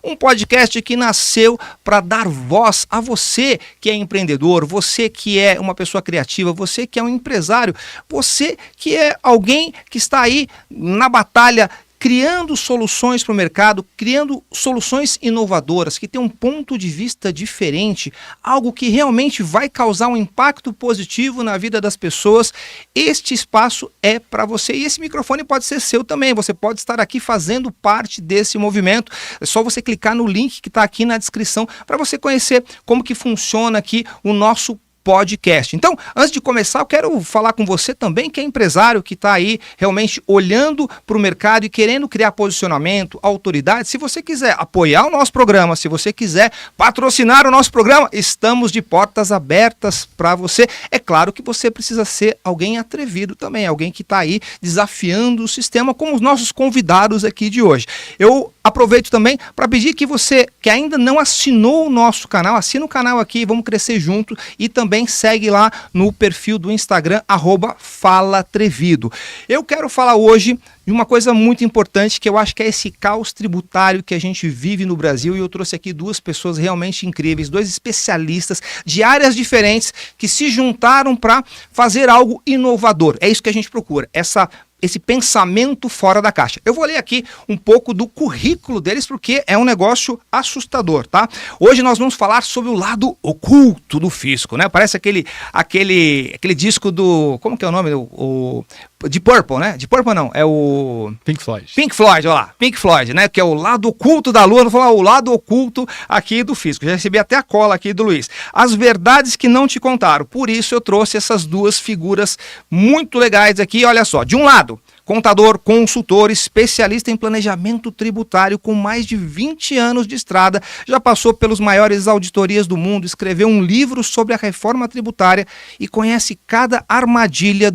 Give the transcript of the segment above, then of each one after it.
Um podcast que nasceu para dar voz a você que é empreendedor, você que é uma pessoa criativa, você que é um empresário, você que é alguém que está aí na batalha criando soluções para o mercado, criando soluções inovadoras, que tem um ponto de vista diferente, algo que realmente vai causar um impacto positivo na vida das pessoas. Este espaço é para você e esse microfone pode ser seu também, você pode estar aqui fazendo parte desse movimento. É só você clicar no link que está aqui na descrição para você conhecer como que funciona aqui o nosso podcast. Então, antes de começar, eu quero falar com você também que é empresário, que está aí realmente olhando para o mercado e querendo criar posicionamento, autoridade. Se você quiser apoiar o nosso programa, se você quiser patrocinar o nosso programa, estamos de portas abertas para você. É claro que você precisa ser alguém atrevido também, alguém que está aí desafiando o sistema, como os nossos convidados aqui de hoje. Eu aproveito também para pedir que você que ainda não assinou o nosso canal, assina o canal aqui, vamos crescer junto e também segue lá no perfil do Instagram, @FalaTrevido. Eu quero falar hoje de uma coisa muito importante que eu acho que é esse caos tributário que a gente vive no Brasil e eu trouxe aqui duas pessoas realmente incríveis, dois especialistas de áreas diferentes que se juntaram para fazer algo inovador. É isso que a gente procura, esse pensamento fora da caixa. Eu vou ler aqui um pouco do currículo deles porque é um negócio assustador, tá? Hoje nós vamos falar sobre o lado oculto do fisco, né? Parece aquele disco do... Como que é o nome? De Purple, né? De Purple não, é o... Pink Floyd. Pink Floyd, olha lá. Pink Floyd, né? Que é o lado oculto da lua. Vou falar o lado oculto aqui do fisco. Já recebi até a cola aqui do Luiz. As verdades que não te contaram. Por isso eu trouxe essas duas figuras muito legais aqui. Olha só, de um lado, contador, consultor, especialista em planejamento tributário com mais de 20 anos de estrada, já passou pelas maiores auditorias do mundo, escreveu um livro sobre a reforma tributária e conhece cada armadilha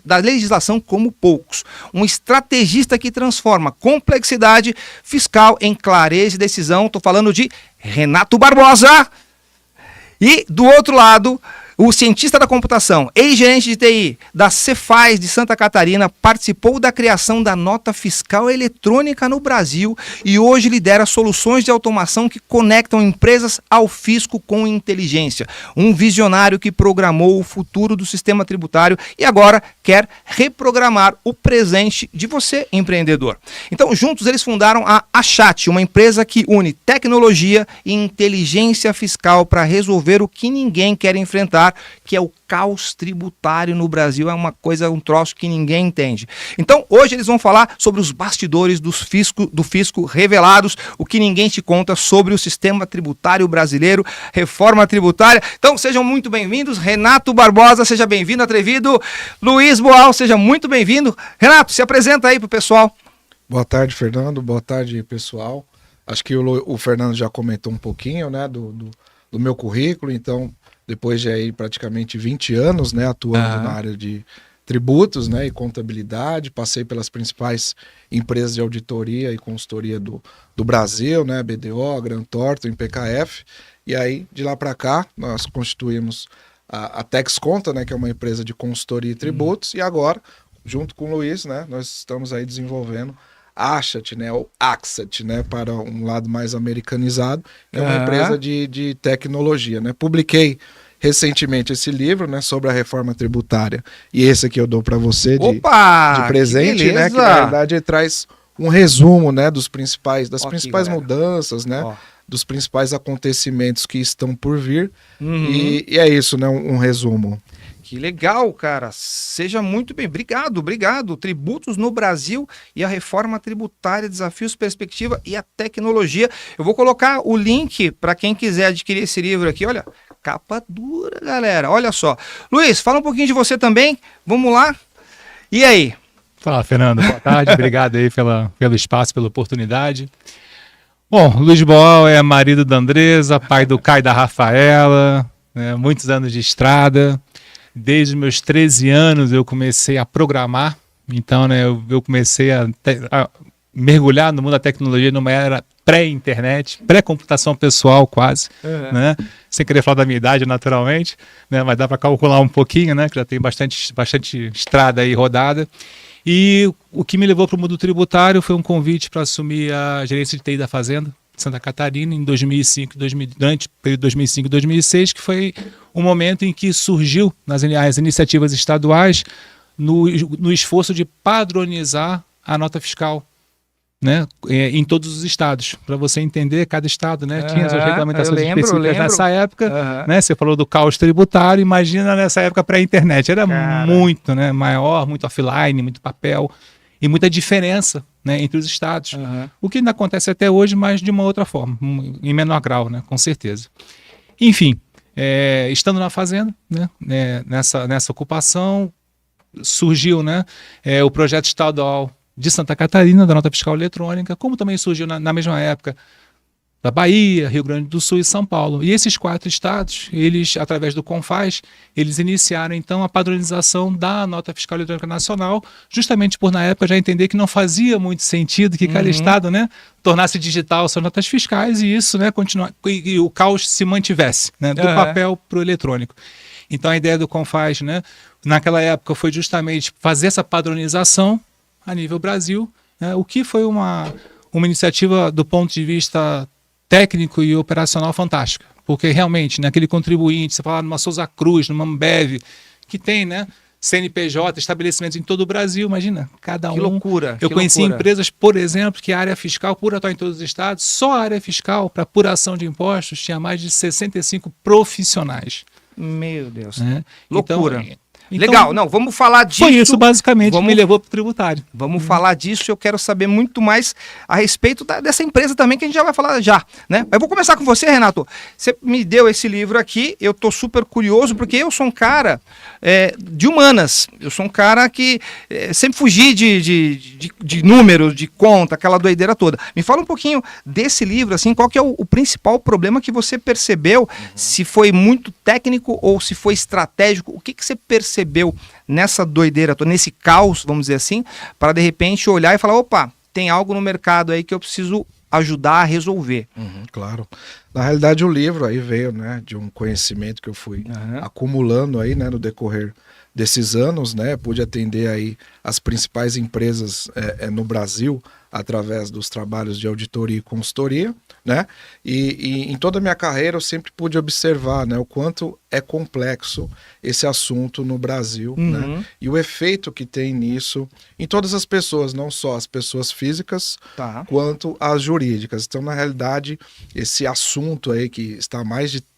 da legislação como poucos. Um estrategista que transforma complexidade fiscal em clareza e decisão. Estou falando de Renato Barbosa. E do outro lado, o cientista da computação, ex-gerente de TI da Cefaz de Santa Catarina, participou da criação da nota fiscal eletrônica no Brasil e hoje lidera soluções de automação que conectam empresas ao fisco com inteligência. Um visionário que programou o futuro do sistema tributário e agora quer reprogramar o presente de você, empreendedor. Então, juntos eles fundaram a Achat, uma empresa que une tecnologia e inteligência fiscal para resolver o que ninguém quer enfrentar, que é o caos tributário no Brasil. É uma coisa, um troço que ninguém entende. Então, hoje eles vão falar sobre os bastidores do fisco revelados, o que ninguém te conta sobre o sistema tributário brasileiro, reforma tributária. Então, sejam muito bem-vindos. Renato Barbosa, seja bem-vindo, atrevido. Luiz Boal, seja muito bem-vindo. Renato, se apresenta aí pro pessoal. Boa tarde, Fernando. Boa tarde, pessoal. Acho que o Fernando já comentou um pouquinho, né, do meu currículo, então... Depois de aí praticamente 20 anos, né, atuando na área de tributos, né, e contabilidade, passei pelas principais empresas de auditoria e consultoria do Brasil, né, BDO, Grant Thornton, PKF, e aí de lá para cá nós constituímos a Tex Conta, né, que é uma empresa de consultoria e tributos, e agora, junto com o Luiz, né, nós estamos aí desenvolvendo a Achat, né, ou Axat, né, para um lado mais americanizado, que é uma empresa de tecnologia, né. Publiquei recentemente esse livro, né, sobre a reforma tributária, e esse aqui eu dou para você de presente, né, que na verdade ele traz um resumo, né, das principais mudanças, né, dos principais acontecimentos que estão por vir, e é isso, né, um resumo. Que legal, cara. Seja muito bem. Obrigado. Tributos no Brasil e a reforma tributária, desafios, perspectiva e a tecnologia. Eu vou colocar o link para quem quiser adquirir esse livro aqui. Olha, capa dura, galera. Olha só. Luiz, fala um pouquinho de você também. Vamos lá. E aí? Fala, Fernando. Boa tarde. Obrigado aí pelo espaço, pela oportunidade. Bom, Luiz Boal é marido da Andresa, pai do Caio e da Rafaela, né, muitos anos de estrada. Desde meus 13 anos eu comecei a programar, então, né, eu comecei a mergulhar no mundo da tecnologia numa era pré-internet, pré-computação pessoal quase, né? Sem querer falar da minha idade naturalmente, né? Mas dá para calcular um pouquinho, né? Que já tem bastante estrada aí rodada. E o que me levou para o mundo tributário foi um convite para assumir a gerência de TI da Fazenda de Santa Catarina em 2005, durante o período 2005 e 2006, que foi um momento em que surgiu as iniciativas estaduais no esforço de padronizar a nota fiscal, né, em todos os estados. Para você entender, cada estado, né, tinha suas regulamentações específicas nessa época. Né, você falou do caos tributário, imagina nessa época pré-internet. Era muito, né, maior, muito offline, muito papel e muita diferença, né, entre os estados. O que ainda acontece até hoje, mas de uma outra forma, em menor grau, né, com certeza. Enfim, estando na fazenda, né, nessa ocupação, surgiu, né, o projeto estadual de Santa Catarina, da nota fiscal eletrônica, como também surgiu na mesma época da Bahia, Rio Grande do Sul e São Paulo. E esses 4 estados, eles, através do CONFAZ, eles iniciaram então a padronização da nota fiscal eletrônica nacional, justamente por na época já entender que não fazia muito sentido que cada estado, né, tornasse digital suas notas fiscais e isso, né, e o caos se mantivesse, né, do papel para o eletrônico. Então a ideia do CONFAZ, né, naquela época foi justamente fazer essa padronização a nível Brasil, né, o que foi uma iniciativa do ponto de vista técnico e operacional fantástica, porque realmente naquele contribuinte, você fala numa Souza Cruz, numa Ambev, que tem, né, CNPJ, estabelecimentos em todo o Brasil, imagina, cada um. Que loucura. Eu conheci empresas, por exemplo, que a área fiscal, por atuar em todos os estados, só a área fiscal para apuração de impostos tinha mais de 65 profissionais. Meu Deus. Né? Loucura. Legal, não, vamos falar disso. Foi isso basicamente que me levou para o tributário. Vamos falar disso, eu quero saber muito mais a respeito dessa empresa também, que a gente já vai falar já, né? Eu vou começar com você, Renato. Você me deu esse livro aqui, eu tô super curioso, porque eu sou um cara de humanas, eu sou um cara que sempre fugi de números, de conta, aquela doideira toda. Me fala um pouquinho desse livro, assim, qual que é o principal problema que você percebeu, se foi muito técnico ou se foi estratégico, o que você percebeu nessa doideira, nesse caos, vamos dizer assim, para de repente olhar e falar, opa, tem algo no mercado aí que eu preciso ajudar a resolver. Claro. Na realidade, o livro aí veio, né, de um conhecimento que eu fui acumulando aí, né, no decorrer desses anos, né, pude atender aí as principais empresas no Brasil através dos trabalhos de auditoria e consultoria, né, e em toda a minha carreira eu sempre pude observar, né, o quanto é complexo esse assunto no Brasil, né, e o efeito que tem nisso em todas as pessoas, não só as pessoas físicas, quanto as jurídicas. Então, na realidade, esse assunto aí que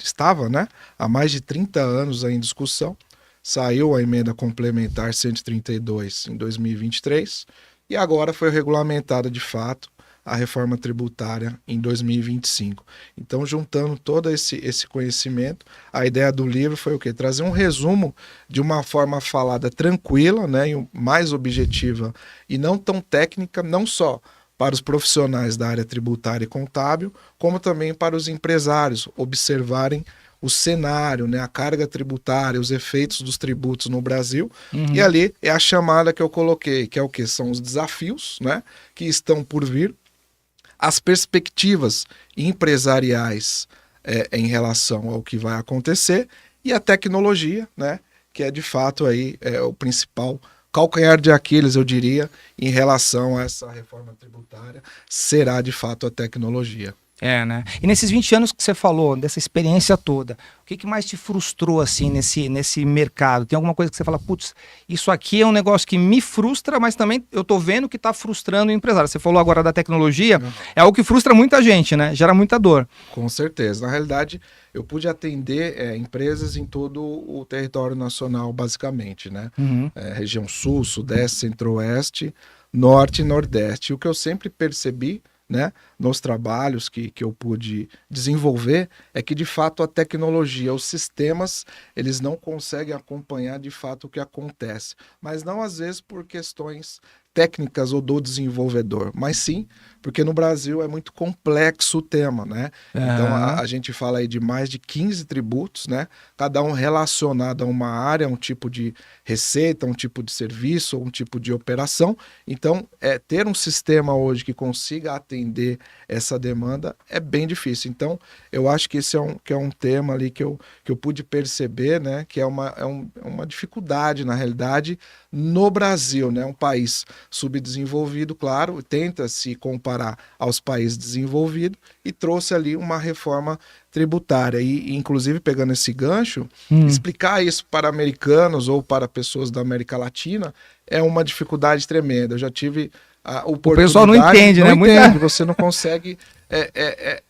estava, né, há mais de 30 anos aí em discussão, saiu a emenda complementar 132 em 2023 e agora foi regulamentada de fato a reforma tributária em 2025. Então, juntando todo esse conhecimento, a ideia do livro foi o quê? Trazer um resumo de uma forma falada tranquila, né, e mais objetiva e não tão técnica, não só para os profissionais da área tributária e contábil, como também para os empresários observarem o cenário, né, a carga tributária, os efeitos dos tributos no Brasil. E ali é a chamada que eu coloquei, que é o quê? São os desafios, né, que estão por vir, as perspectivas empresariais em relação ao que vai acontecer e a tecnologia, né, que é de fato aí o principal calcanhar de Aquiles, eu diria, em relação a essa reforma tributária, será de fato a tecnologia. Né? E nesses 20 anos que você falou, dessa experiência toda, o que mais te frustrou assim nesse mercado? Tem alguma coisa que você fala, putz, isso aqui é um negócio que me frustra, mas também eu tô vendo que tá frustrando o empresário. Você falou agora da tecnologia, é algo que frustra muita gente, né? Gera muita dor. Com certeza. Na realidade, eu pude atender empresas em todo o território nacional, basicamente, né? Região Sul, Sudeste, Centro-Oeste, Norte e Nordeste. O que eu sempre percebi, né, nos trabalhos que eu pude desenvolver, é que de fato a tecnologia, os sistemas, eles não conseguem acompanhar de fato o que acontece, mas não às vezes por questões técnicas ou do desenvolvedor, mas sim porque no Brasil é muito complexo o tema, né? Então a gente fala aí de mais de 15 tributos, né? Cada um relacionado a uma área, um tipo de receita, um tipo de serviço, um tipo de operação. Então, ter um sistema hoje que consiga atender essa demanda é bem difícil. Então, eu acho que esse é um tema ali que eu pude perceber, né? Que é uma dificuldade, na realidade, no Brasil, né? Um país subdesenvolvido, claro, tenta se comparar aos países desenvolvidos e trouxe ali uma reforma tributária. E inclusive, pegando esse gancho, explicar isso para americanos ou para pessoas da América Latina é uma dificuldade tremenda. Eu já tive a oportunidade... O pessoal não entende, né? Entende, você não consegue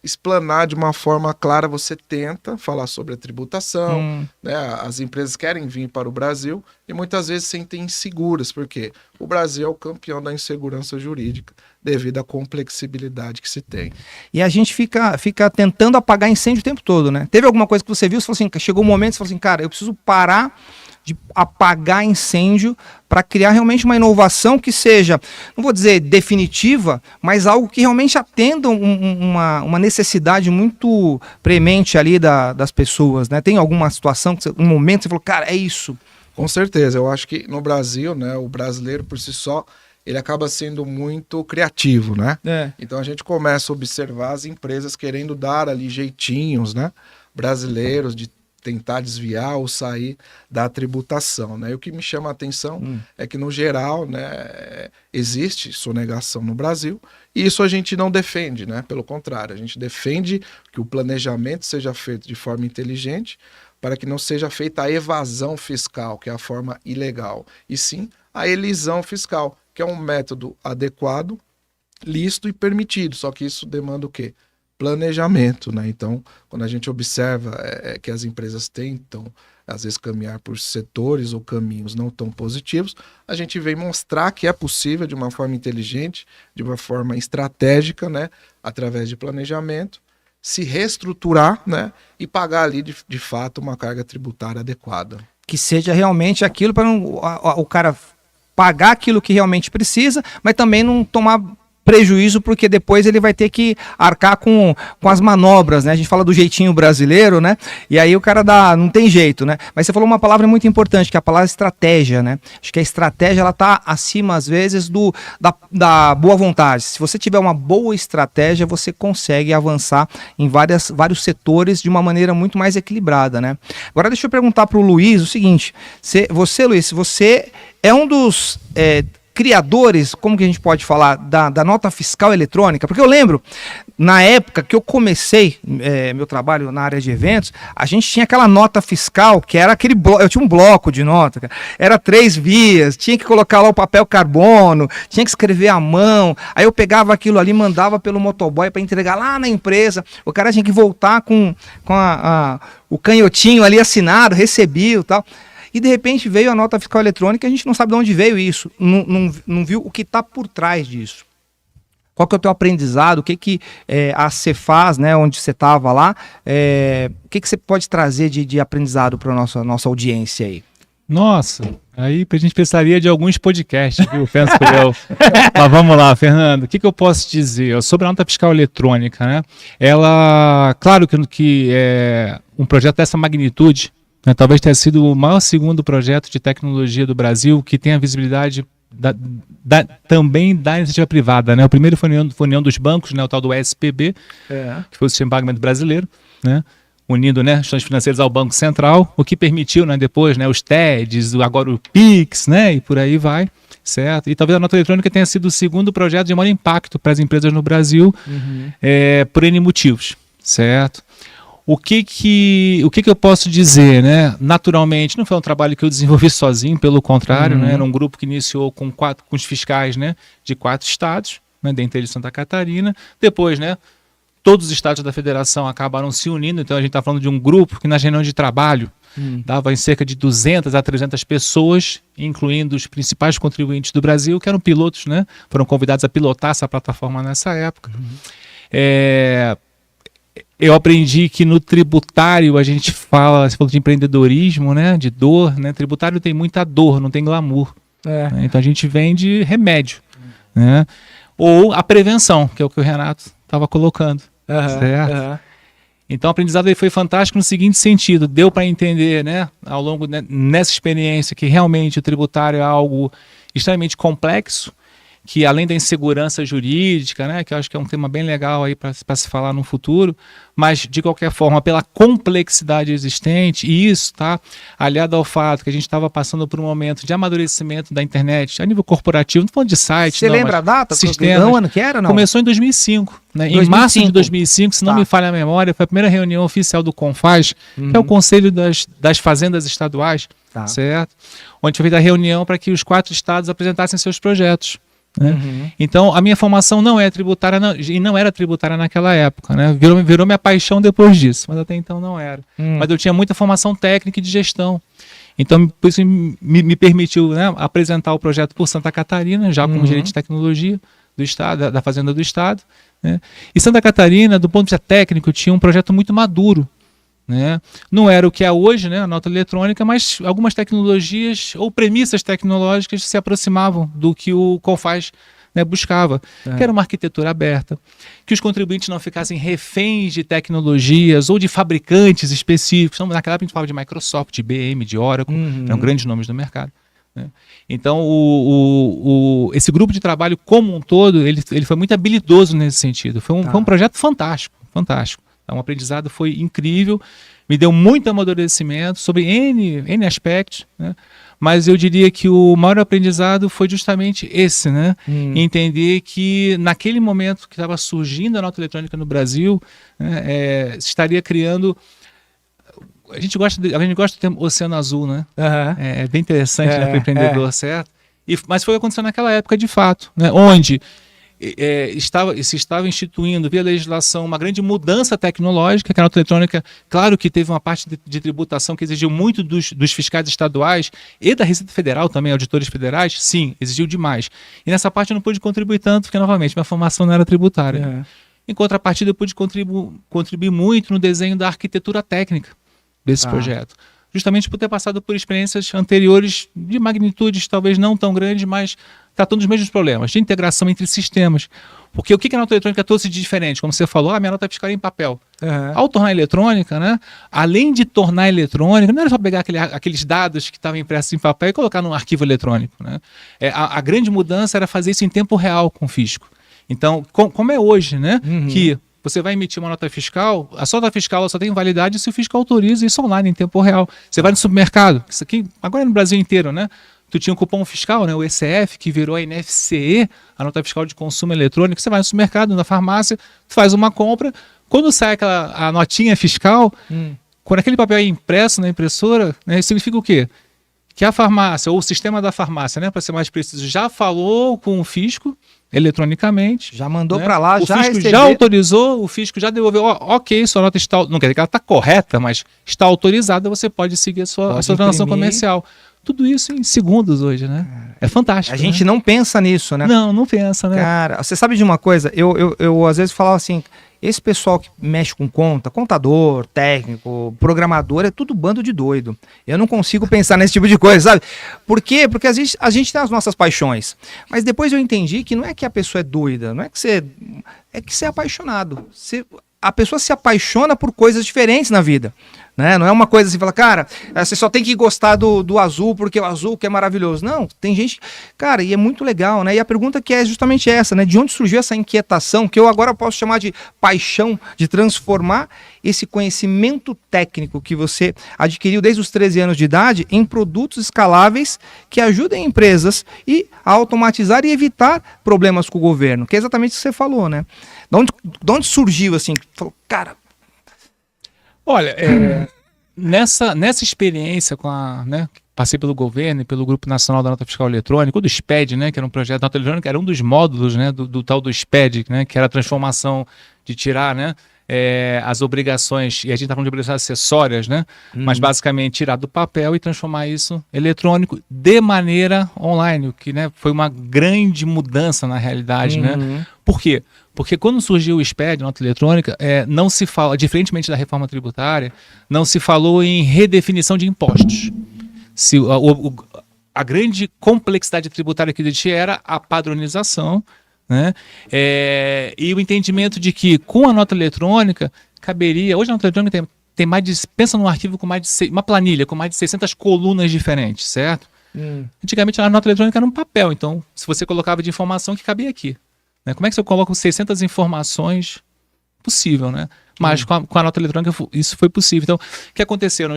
explanar de uma forma clara. Você tenta falar sobre a tributação, né? As empresas querem vir para o Brasil e muitas vezes se sentem inseguras, porque o Brasil é o campeão da insegurança jurídica devido à complexibilidade que se tem. E a gente fica tentando apagar incêndio o tempo todo, né? Teve alguma coisa que você viu, você falou assim, chegou um momento, você falou assim, cara, eu preciso parar de apagar incêndio para criar realmente uma inovação que seja, não vou dizer definitiva, mas algo que realmente atenda uma necessidade muito premente ali das pessoas, né? Tem alguma situação, um momento que você falou, cara, é isso? Com certeza, eu acho que no Brasil, né, o brasileiro por si só, ele acaba sendo muito criativo, né? Então a gente começa a observar as empresas querendo dar ali jeitinhos, né, brasileiros de tentar desviar ou sair da tributação, né? E o que me chama a atenção é que, no geral, né, existe sonegação no Brasil e isso a gente não defende, né? Pelo contrário, a gente defende que o planejamento seja feito de forma inteligente para que não seja feita a evasão fiscal, que é a forma ilegal, e sim a elisão fiscal, que é um método adequado, lícito e permitido, só que isso demanda o quê? Planejamento, né? Então, quando a gente observa que as empresas tentam, às vezes, caminhar por setores ou caminhos não tão positivos, a gente vem mostrar que é possível de uma forma inteligente, de uma forma estratégica, né? Através de planejamento, se reestruturar, né? E pagar ali, de fato, uma carga tributária adequada. Que seja realmente aquilo para o cara pagar aquilo que realmente precisa, mas também não tomar prejuízo, porque depois ele vai ter que arcar com as manobras, né? A gente fala do jeitinho brasileiro, né? E aí o cara não tem jeito, né? Mas você falou uma palavra muito importante, que é a palavra estratégia, né? Acho que a estratégia, ela tá acima, às vezes, da boa vontade. Se você tiver uma boa estratégia, você consegue avançar em vários setores de uma maneira muito mais equilibrada, né? Agora deixa eu perguntar para o Luiz o seguinte, Luiz, você é um dos... criadores, como que a gente pode falar, da nota fiscal eletrônica, porque eu lembro, na época que eu comecei meu trabalho na área de eventos, a gente tinha aquela nota fiscal, que era aquele bloco, eu tinha um bloco de nota, cara, era 3 vias, tinha que colocar lá o papel carbono, tinha que escrever à mão, aí eu pegava aquilo ali, mandava pelo motoboy para entregar lá na empresa, o cara tinha que voltar com o canhotinho ali assinado, recebia e tal. E de repente veio a nota fiscal eletrônica e a gente não sabe de onde veio isso, não viu o que está por trás disso. Qual que é o teu aprendizado, o que a Cefaz, né, onde você estava lá, o que você pode trazer de aprendizado para a nossa audiência aí? Nossa, aí a gente precisaria de alguns podcasts, viu? Penso eu. Mas vamos lá, Fernando, o que eu posso dizer sobre a nota fiscal eletrônica, né? Ela, claro que é um projeto dessa magnitude, talvez tenha sido o maior segundo projeto de tecnologia do Brasil que tem a visibilidade também da iniciativa privada, né? O primeiro foi a União dos Bancos, né? O tal do SPB, que foi o Sistema de Pagamento Brasileiro, né? Unindo, né, instituições financeiras ao Banco Central, o que permitiu, né, depois, né, os TEDs, agora o PIX, né, e por aí vai, certo? E talvez a nota eletrônica tenha sido o segundo projeto de maior impacto para as empresas no Brasil, por N motivos, certo? O que eu posso dizer, né? Naturalmente, não foi um trabalho que eu desenvolvi sozinho, pelo contrário, né? Era um grupo que iniciou com os fiscais, né, de 4 estados, né, dentre eles Santa Catarina. Depois, né, todos os estados da federação acabaram se unindo, então a gente está falando de um grupo que nas reuniões de trabalho dava em cerca de 200 a 300 pessoas, incluindo os principais contribuintes do Brasil, que eram pilotos, né? Foram convidados a pilotar essa plataforma nessa época. Eu aprendi que no tributário a gente fala, você falou de empreendedorismo, né, de dor, né, tributário tem muita dor, não tem glamour. Né? Então a gente vende remédio, né? Ou a prevenção, que é o que o Renato estava colocando, certo? Então o aprendizado foi fantástico no seguinte sentido, deu para entender, né, ao longo nessa experiência que realmente o tributário é algo extremamente complexo, que além da insegurança jurídica, né, que eu acho que é um tema bem legal aí para se falar no futuro, mas de qualquer forma pela complexidade existente, e isso tá aliado ao fato que a gente estava passando por um momento de amadurecimento da internet a nível corporativo, não falando de site, Você lembra a data? Sistemas. Não, ano que era, não? Começou em 2005, né? Em março de 2005, se não me falha a memória, foi a primeira reunião oficial do CONFAZ, que é o Conselho das Fazendas Estaduais, certo? Onde foi feita a reunião para que os 4 estados apresentassem seus projetos. Né? Então a minha formação não é tributária e não era tributária naquela época, né? Virou minha paixão depois disso, mas até então não era. Mas eu tinha muita formação técnica e de gestão, então por isso me permitiu, né, apresentar o projeto por Santa Catarina, já como gerente de tecnologia do estado, da Fazenda do Estado, né? E Santa Catarina, do ponto de vista técnico, tinha um projeto muito maduro, né? Não era o que é hoje, né, a nota eletrônica, mas algumas tecnologias ou premissas tecnológicas se aproximavam do que o CONFAZ, né, buscava, que era uma arquitetura aberta, que os contribuintes não ficassem reféns de tecnologias ou de fabricantes específicos. Então, naquela época a gente falava de Microsoft, de IBM, de Oracle, eram grandes nomes do mercado. Né? Então, esse grupo de trabalho como um todo, ele foi muito habilidoso nesse sentido. Foi um projeto fantástico, fantástico. Então, o aprendizado foi incrível, me deu muito amadurecimento sobre N aspectos, né? Mas eu diria que o maior aprendizado foi justamente esse, né? Entender que naquele momento que estava surgindo a nota eletrônica no Brasil, né, estaria criando... A gente gosta do termo Oceano Azul, né? É bem interessante, né, para o empreendedor, certo? Mas foi o que aconteceu naquela época de fato, né? Onde... se estava instituindo via legislação uma grande mudança tecnológica, que a nota eletrônica, claro que teve uma parte de tributação que exigiu muito dos fiscais estaduais e da Receita Federal também, auditores federais, sim, exigiu demais. E nessa parte eu não pude contribuir tanto, porque novamente minha formação não era tributária. Em contrapartida eu pude contribuir muito no desenho da arquitetura técnica desse projeto. Justamente por ter passado por experiências anteriores de magnitudes talvez não tão grandes, mas tratando dos mesmos problemas, de integração entre sistemas. Porque o que a nota eletrônica trouxe de diferente? Como você falou, minha nota fiscal é em papel. Ao tornar eletrônica, né, além de tornar eletrônica, não era só pegar aqueles dados que estavam impressos em papel e colocar num arquivo eletrônico. Né? A grande mudança era fazer isso em tempo real com o fisco. Então, como é hoje, né, que você vai emitir uma nota fiscal, a sua nota fiscal ela só tem validade se o fisco autoriza isso online em tempo real. Você vai no supermercado, isso aqui agora é no Brasil inteiro, né? Tu tinha um cupom fiscal, né, o ECF, que virou a NFCE, a nota fiscal de consumo eletrônico. Você vai no supermercado, na farmácia, tu faz uma compra, quando sai a notinha fiscal, quando aquele papel é impresso na impressora, né, significa o quê? Que a farmácia, ou o sistema da farmácia, né, para ser mais preciso, já falou com o fisco eletronicamente. Já mandou, né, para lá, o já fisco recebeu. Já autorizou, o fisco já devolveu. Ok, sua nota está... Não quer dizer que ela está correta, mas está autorizada, você pode seguir a sua transação comercial. Tudo isso em segundos hoje, né? É fantástico. A gente não pensa nisso, né? Não pensa, né? Cara, você sabe de uma coisa? Eu às vezes falava assim, esse pessoal que mexe com conta, contador, técnico, programador, é tudo bando de doido. Eu não consigo pensar nesse tipo de coisa, sabe? Por quê? Porque a gente tem as nossas paixões. Mas depois eu entendi que não é que a pessoa é doida, não é que você... É que você é apaixonado. A pessoa se apaixona por coisas diferentes na vida. Né? Não é uma coisa assim, fala, cara, você só tem que gostar do azul porque o azul que é maravilhoso. Não, tem gente, cara, e é muito legal, né? E a pergunta que é justamente essa, né? De onde surgiu essa inquietação, que eu agora posso chamar de paixão, de transformar esse conhecimento técnico que você adquiriu desde os 13 anos de idade em produtos escaláveis que ajudem empresas a automatizar e evitar problemas com o governo, que é exatamente o que você falou, né? De onde surgiu, assim, falou, cara... Olha, nessa experiência né, passei pelo governo e pelo Grupo Nacional da Nota Fiscal Eletrônica, ou do SPED, né, que era um projeto de nota eletrônica, era um dos módulos, né, do tal do SPED, né, que era a transformação de tirar, né, as obrigações, e a gente está falando de obrigações acessórias, né, mas basicamente tirar do papel e transformar isso eletrônico de maneira online, o que, né, foi uma grande mudança na realidade. Né? Por quê? Porque quando surgiu o SPED, nota eletrônica, não se fala, diferentemente da reforma tributária, não se falou em redefinição de impostos. a grande complexidade tributária que existia era a padronização, né? E o entendimento de que com a nota eletrônica caberia... Hoje a nota eletrônica tem mais de... Pensa num arquivo com mais de... Uma planilha com mais de 600 colunas diferentes, certo? Antigamente a nota eletrônica era um papel, então se você colocava de informação que cabia aqui, né? Como é que você coloca 600 informações? Possível, né? Mas com a nota eletrônica isso foi possível. Então, o que aconteceu?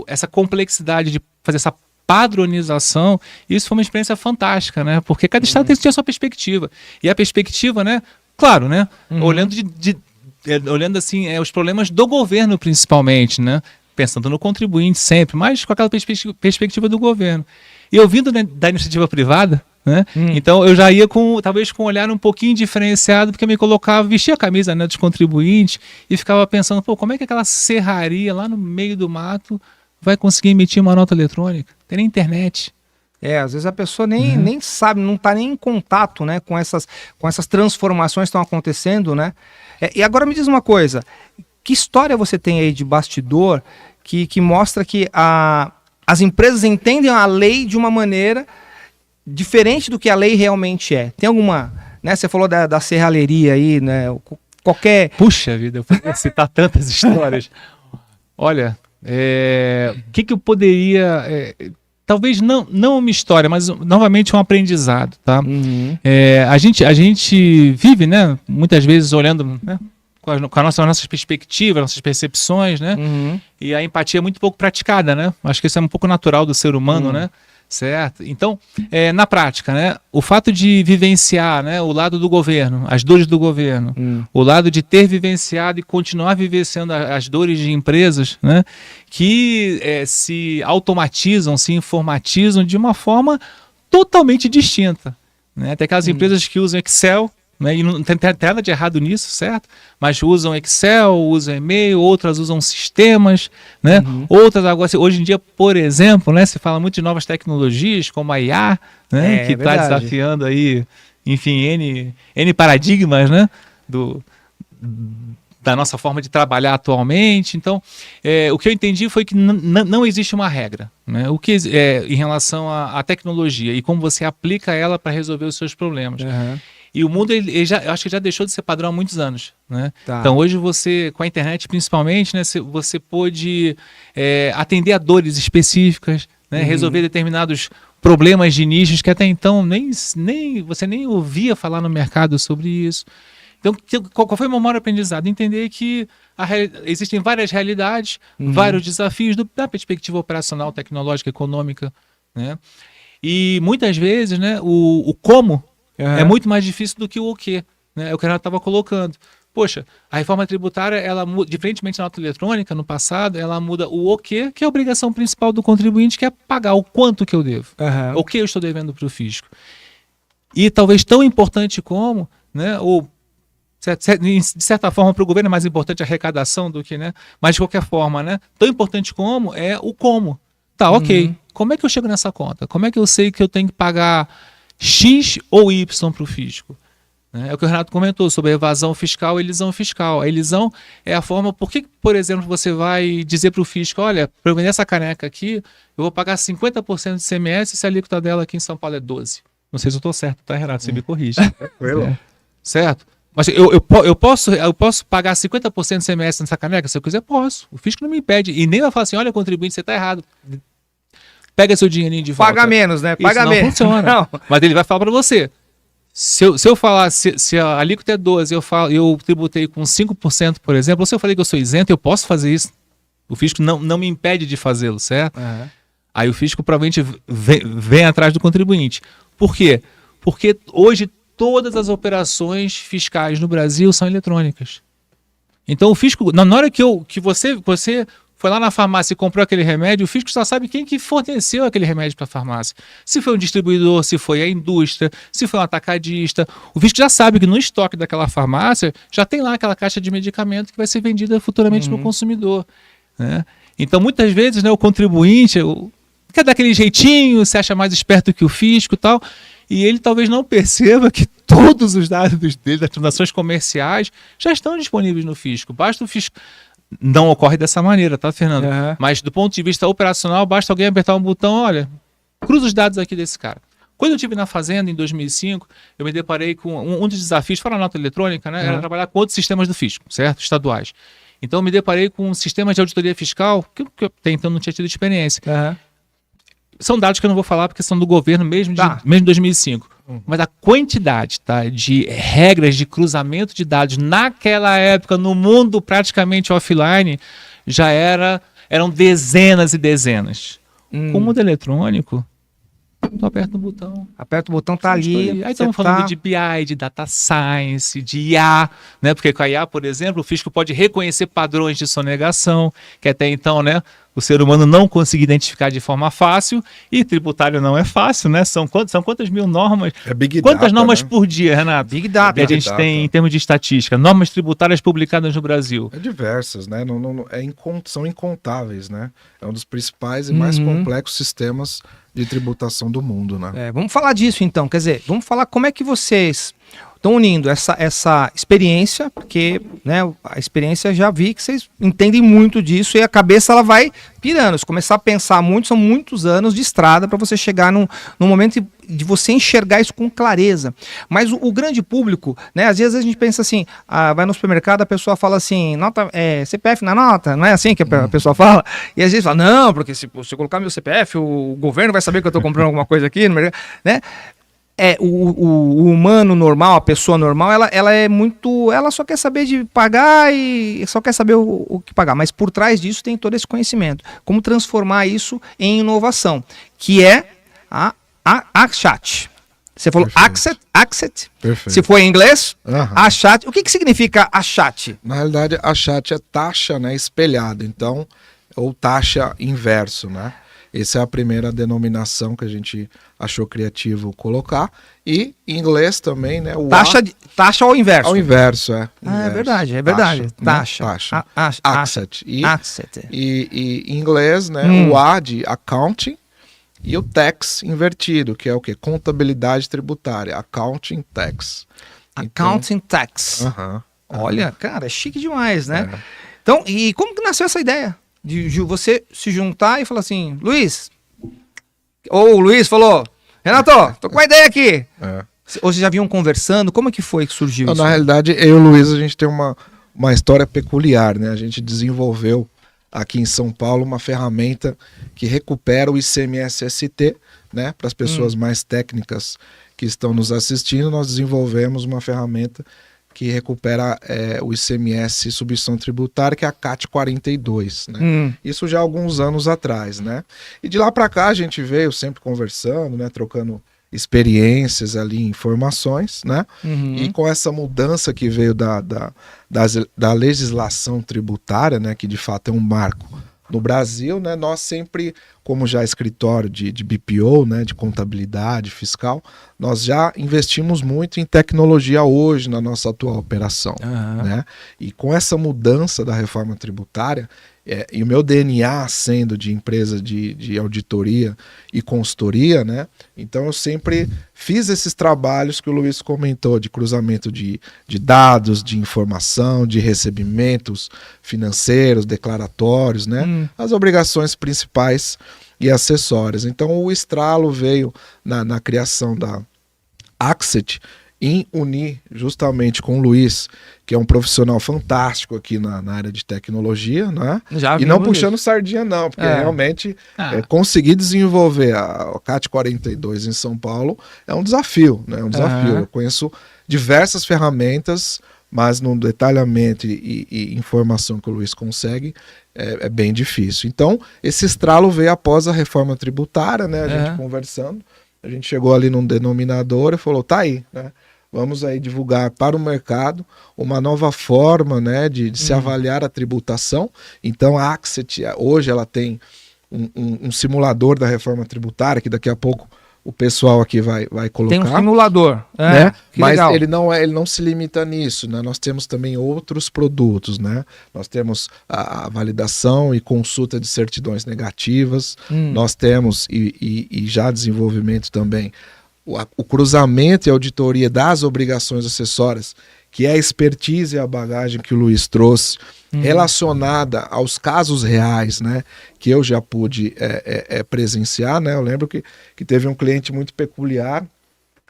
Essa complexidade de fazer essa padronização, isso foi uma experiência fantástica, né? Porque cada estado tinha a sua perspectiva. E a perspectiva, né? Claro, né? Olhando olhando assim, os problemas do governo principalmente, né? Pensando no contribuinte sempre, mas com aquela perspectiva do governo. E eu vindo, né, da iniciativa privada, né? Então eu já ia talvez com um olhar um pouquinho diferenciado, porque eu me colocava, vestia a camisa, né, dos contribuintes e ficava pensando, pô, como é que aquela serraria lá no meio do mato vai conseguir emitir uma nota eletrônica? Tem nem internet. Às vezes a pessoa nem sabe, não está nem em contato, né, com essas transformações que estão acontecendo, né? E agora me diz uma coisa, que história você tem aí de bastidor que mostra que as empresas entendem a lei de uma maneira diferente do que a lei realmente é? Tem alguma, né? Você falou da serralheria aí, né? Qualquer... Puxa vida, eu poderia citar tantas histórias. Olha, o que eu poderia... talvez não uma história, mas novamente um aprendizado, tá? A gente vive, né? Muitas vezes olhando, né, com as nossas perspectivas, nossas percepções, né? E a empatia é muito pouco praticada, né? Acho que isso é um pouco natural do ser humano, né? Certo? Então, na prática, né? O fato de vivenciar, né, o lado do governo, as dores do governo, o lado de ter vivenciado e continuar vivenciando as dores de empresas, né, que se automatizam, se informatizam de uma forma totalmente distinta, né? Tem aquelas empresas que usam Excel, né, e não tem nada de errado nisso, certo? Mas usam Excel, usam e-mail, outras usam sistemas, né? Outras agora, hoje em dia, por exemplo, né, se fala muito de novas tecnologias, como a IA, né, que está desafiando aí, enfim, N paradigmas, né, da nossa forma de trabalhar atualmente. Então, o que eu entendi foi que não existe uma regra, né? O que em relação à tecnologia e como você aplica ela para resolver os seus problemas. E o mundo, eu acho que já deixou de ser padrão há muitos anos, né? Então hoje você, com a internet principalmente, né, você pôde atender a dores específicas, né, resolver determinados problemas de nichos que até então você nem ouvia falar no mercado sobre isso. Então, qual foi o meu maior aprendizado? Entender que existem várias realidades, vários desafios da perspectiva operacional, tecnológica, econômica, né? E muitas vezes, né, o como é muito mais difícil do que o quê, né? É o que a Renato estava colocando. Poxa, a reforma tributária, ela muda, diferentemente da nota eletrônica, no passado, ela muda o quê, que é a obrigação principal do contribuinte, que é pagar o quanto que eu devo, o que eu estou devendo para o fisco. E talvez tão importante como, né, ou de certa forma para o governo é mais importante a arrecadação do que, né, mas de qualquer forma, né, tão importante como é o como. Tá, ok, como é que eu chego nessa conta? Como é que eu sei que eu tenho que pagar X ou Y para o fisco? É o que o Renato comentou sobre a evasão fiscal e elisão fiscal. A elisão é a forma... Por que, por exemplo, você vai dizer para o fisco, olha, para eu vender essa caneca aqui, eu vou pagar 50% de ICMS se a alíquota dela aqui em São Paulo é 12%. Não sei se eu estou certo, tá, Renato? Você me corrige. Certo? Mas eu posso pagar 50% de ICMS nessa caneca? Se eu quiser, posso. O fisco não me impede. E nem vai falar assim, olha, contribuinte, você está errado. Pega seu dinheirinho de volta. Paga menos, né? Paga Isso menos. Não funciona. Não. Mas ele vai falar para você. Se eu falar, se a alíquota é 12%, eu tributei com 5%, por exemplo, ou se eu falei que eu sou isento, eu posso fazer isso. O fisco não me impede de fazê-lo, certo? Aí o fisco provavelmente vem atrás do contribuinte. Por quê? Porque hoje todas as operações fiscais no Brasil são eletrônicas. Então o fisco, na hora que você foi lá na farmácia e comprou aquele remédio, o fisco só sabe quem que forneceu aquele remédio para a farmácia. Se foi um distribuidor, se foi a indústria, se foi um atacadista. O fisco já sabe que no estoque daquela farmácia já tem lá aquela caixa de medicamento que vai ser vendida futuramente para o consumidor, né? Então, muitas vezes, né, o contribuinte quer dar aquele jeitinho, se acha mais esperto que o fisco e tal, e ele talvez não perceba que todos os dados dele, das transações comerciais, já estão disponíveis no fisco. Basta o fisco... Não ocorre dessa maneira, tá, Fernando? Mas do ponto de vista operacional, basta alguém apertar um botão, olha, cruza os dados aqui desse cara. Quando eu estive na Fazenda, em 2005, eu me deparei com um dos desafios, fora a nota eletrônica, né, era trabalhar com outros sistemas do fisco, certo? Estaduais. Então, eu me deparei com um sistema de auditoria fiscal que eu até então não tinha tido experiência. São dados que eu não vou falar porque são do governo mesmo de 2005. Mas a quantidade, tá, de regras de cruzamento de dados naquela época, no mundo praticamente offline, já eram dezenas e dezenas. Com o mundo eletrônico, tu aperta o botão. Aperta o botão, tá ali. Aí estamos falando de BI, de Data Science, de IA, né? Porque com a IA, por exemplo, o fisco pode reconhecer padrões de sonegação, que até então, né, o ser humano não conseguia identificar de forma fácil, e tributário não é fácil, né? São quantas mil normas? É Big Quantas Data, normas né? por dia, Renato? Big Data. Que a gente tem em termos de estatística, normas tributárias publicadas no Brasil. É diversas, né? São incontáveis, né? É um dos principais e mais complexos sistemas de tributação do mundo, né? Vamos falar disso então, quer dizer, vamos falar como é que vocês estão unindo essa experiência, porque, né, a experiência já vi que vocês entendem muito disso e a cabeça ela vai pirando. Se começar a pensar muito, são muitos anos de estrada para você chegar num momento de você enxergar isso com clareza. Mas o grande público, né, às vezes a gente pensa assim, vai no supermercado, a pessoa fala assim, nota, CPF na nota, não é assim que a pessoa fala? E às vezes fala, não, porque se eu colocar meu CPF, o governo vai saber que eu estou comprando alguma coisa aqui no mercado, né? O humano normal, a pessoa normal, ela é muito. Ela só quer saber de pagar e só quer saber o que pagar. Mas por trás disso tem todo esse conhecimento. Como transformar isso em inovação, que é a chat. Você falou Access. Perfeito. Se for em inglês, a chat. O que significa a chat? Na realidade, a chat é taxa, né, espelhada, então, ou taxa inverso, né? Essa é a primeira denominação que a gente achou criativo colocar. E em inglês também, né? Taxa ao inverso. Ao inverso, é. É verdade, é verdade. Taxa. Asset. Asset. E em inglês, né? O A de accounting e o tax invertido, que é o quê? Contabilidade tributária. Accounting tax. Accounting tax. Olha, cara, é chique demais, né? Então, e como que nasceu essa ideia? De você se juntar e falar assim, Luiz, ou o Luiz falou, Renato, tô com uma ideia aqui. Ou vocês já vinham conversando, como é que foi que surgiu isso? Na realidade, eu e o Luiz, a gente tem uma história peculiar, né? A gente desenvolveu aqui em São Paulo uma ferramenta que recupera o ICMS-ST, né? Para as pessoas mais técnicas que estão nos assistindo, nós desenvolvemos uma ferramenta que recupera o ICMS substituição tributária, que é a CAT 42, né? Isso já há alguns anos atrás, né? E de lá para cá a gente veio sempre conversando, né? Trocando experiências ali, informações, né? E com essa mudança que veio da legislação tributária, né? Que de fato é um marco no Brasil, né? Nós sempre, como já escritório de BPO, né? De contabilidade fiscal, nós já investimos muito em tecnologia hoje na nossa atual operação, né? E com essa mudança da reforma tributária, e o meu DNA sendo de empresa de auditoria e consultoria, né? Então eu sempre fiz esses trabalhos que o Luiz comentou, de cruzamento de dados, de informação, de recebimentos financeiros, declaratórios, né? As obrigações principais e acessórias. Então o estralo veio na criação da Access, em unir justamente com o Luiz, que é um profissional fantástico aqui na área de tecnologia, né? E não puxando sardinha não, porque realmente conseguir desenvolver a CAT 42 em São Paulo é um desafio, né? É um desafio. Eu conheço diversas ferramentas, mas no detalhamento e informação que o Luiz consegue é bem difícil. Então, esse estralo veio após a reforma tributária, né? A gente conversando, a gente chegou ali num denominador e falou, tá aí, né? Vamos aí divulgar para o mercado uma nova forma, né, de se avaliar a tributação. Então a Access, hoje ela tem um simulador da reforma tributária, que daqui a pouco o pessoal aqui vai colocar. Tem um simulador, né? Mas legal. ele não se limita nisso, né? Nós temos também outros produtos, né? Nós temos a validação e consulta de certidões negativas, nós temos e já desenvolvimento também o cruzamento e auditoria das obrigações acessórias, que é a expertise e a bagagem que o Luiz trouxe, relacionada aos casos reais, né, que eu já pude presenciar, né? Eu lembro que teve um cliente muito peculiar,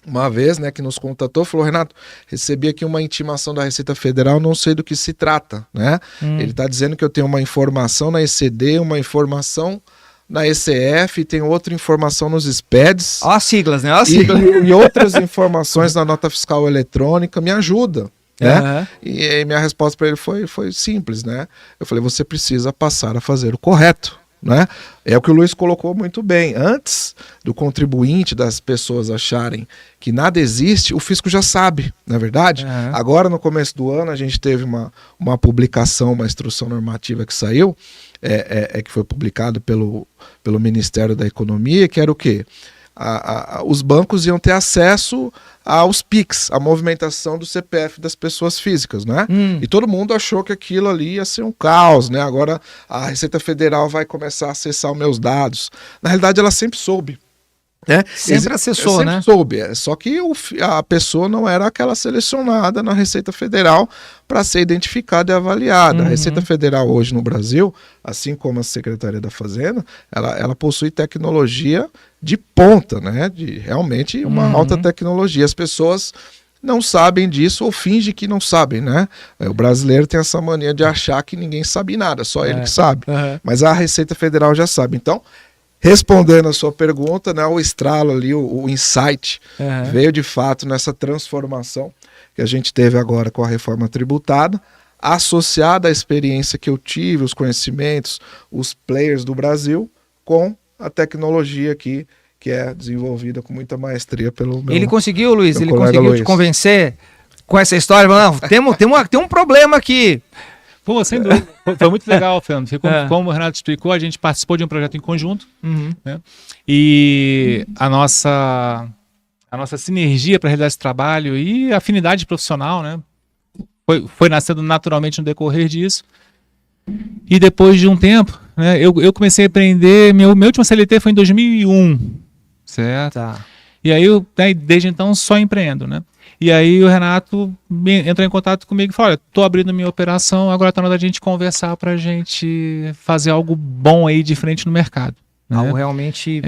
uma vez, né, que nos contatou, falou: Renato, recebi aqui uma intimação da Receita Federal, não sei do que se trata, né? Ele está dizendo que eu tenho uma informação na ECD, uma informação na ECF, e tem outra informação nos SPEDs. Ó as siglas, né? Ó as siglas. E outras informações na nota fiscal eletrônica, me ajuda, né? E minha resposta para ele foi simples, né? Eu falei: você precisa passar a fazer o correto, né? É o que o Luiz colocou muito bem. Antes do contribuinte, das pessoas acharem que nada existe, o fisco já sabe, não é verdade? Agora, no começo do ano, a gente teve uma publicação, uma instrução normativa que saiu, que foi publicado pelo Ministério da Economia, que era o quê? Os bancos iam ter acesso aos PIX, a movimentação do CPF das pessoas físicas, né? E todo mundo achou que aquilo ali ia ser um caos, né? Agora a Receita Federal vai começar a acessar os meus dados. Na realidade, ela sempre soube, né? Sempre acessou, sempre né? soube, só que a pessoa não era aquela selecionada na Receita Federal para ser identificada e avaliada. A Receita Federal hoje no Brasil, assim como a Secretaria da Fazenda, ela possui tecnologia de ponta, né? De realmente uma alta tecnologia. As pessoas não sabem disso ou fingem que não sabem, né? O brasileiro tem essa mania de achar que ninguém sabe nada, só ele que sabe. Mas a Receita Federal já sabe. Então, respondendo a sua pergunta, né, o estralo ali, o insight, veio de fato nessa transformação que a gente teve agora com a reforma tributária, associada à experiência que eu tive, os conhecimentos, os players do Brasil, com a tecnologia aqui, que é desenvolvida com muita maestria pelo meu. Ele conseguiu, Luiz, meu ele colega conseguiu Luiz. te convencer com essa história? Não, tem um problema aqui. Pô, sem dúvida. Foi muito legal, Fernando. Como o Renato explicou, a gente participou de um projeto em conjunto, né? E a nossa sinergia para realizar esse trabalho e afinidade profissional, né, foi nascendo naturalmente no decorrer disso. E depois de um tempo, né, eu comecei a empreender. Meu último CLT foi em 2001, certo? Tá. E aí, desde então, só empreendo, né? E aí o Renato entrou em contato comigo e falou: olha, tô abrindo minha operação, agora tá na hora da gente conversar pra gente fazer algo bom aí, diferente no mercado. Né? Algo realmente...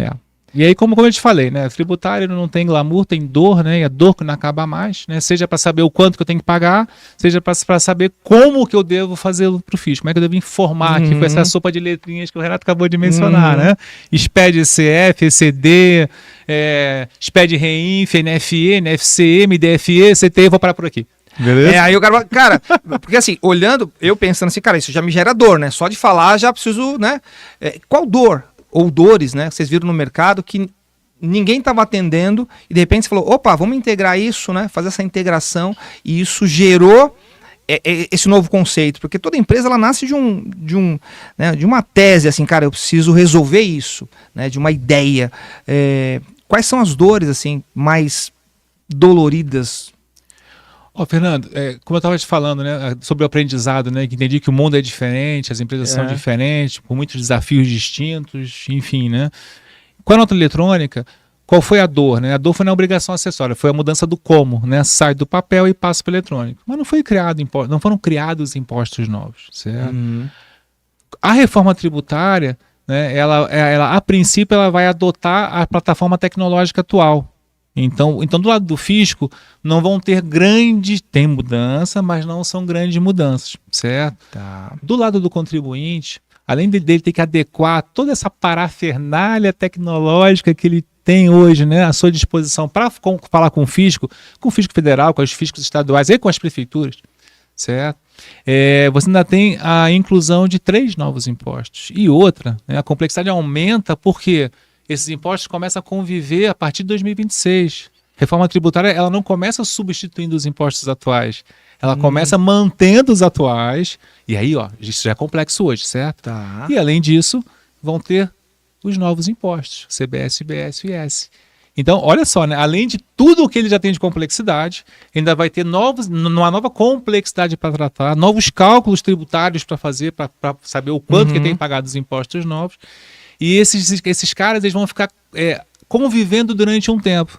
E aí, como eu te falei, né, tributário não tem glamour, tem dor, né, e a dor que não acaba mais, né, seja para saber o quanto que eu tenho que pagar, seja para saber como que eu devo fazer para o fisco, como é que eu devo informar, que foi essa sopa de letrinhas que o Renato acabou de mencionar, né, SPED ECF, ECD, SPED REINF, NFE, NFCM, DFE, CT, eu vou parar por aqui. Beleza? Aí o cara, porque assim, olhando, eu pensando assim, cara, isso já me gera dor, né, só de falar já preciso, né, qual dor? Ou dores, né? Vocês viram no mercado que ninguém estava atendendo e de repente você falou: opa, vamos integrar isso, né? Fazer essa integração, e isso gerou esse novo conceito, porque toda empresa ela nasce de uma tese, assim, cara, eu preciso resolver isso, né? De uma ideia. Quais são as dores assim mais doloridas? Fernando, como eu estava te falando, né, sobre o aprendizado, né, que entendi que o mundo é diferente, as empresas são diferentes, com muitos desafios distintos, enfim, né. Com a nota eletrônica, qual foi a dor, né? A dor foi na obrigação acessória, foi a mudança do como, né, sai do papel e passa para o eletrônico. Mas não foram criados impostos novos, certo? A reforma tributária, né, ela a princípio ela vai adotar a plataforma tecnológica atual. Então, do lado do fisco, não vão ter tem mudança, mas não são grandes mudanças, certo? Tá. Do lado do contribuinte, além dele ter que adequar toda essa parafernália tecnológica que ele tem hoje, né, à sua disposição para falar com o fisco federal, com os fiscos estaduais e com as prefeituras, certo? Você ainda tem a inclusão de 3 novos impostos. E outra, né, a complexidade aumenta porque esses impostos começam a conviver a partir de 2026. Reforma tributária, ela não começa substituindo os impostos atuais. Ela começa mantendo os atuais. E aí, isso já é complexo hoje, certo? Tá. E além disso, vão ter os novos impostos, CBS, IBS e IS. Então, olha só, né? Além de tudo o que ele já tem de complexidade, ainda vai ter uma nova complexidade para tratar, novos cálculos tributários para fazer, para saber o quanto que tem pagado os impostos novos. E esses caras eles vão ficar convivendo durante um tempo,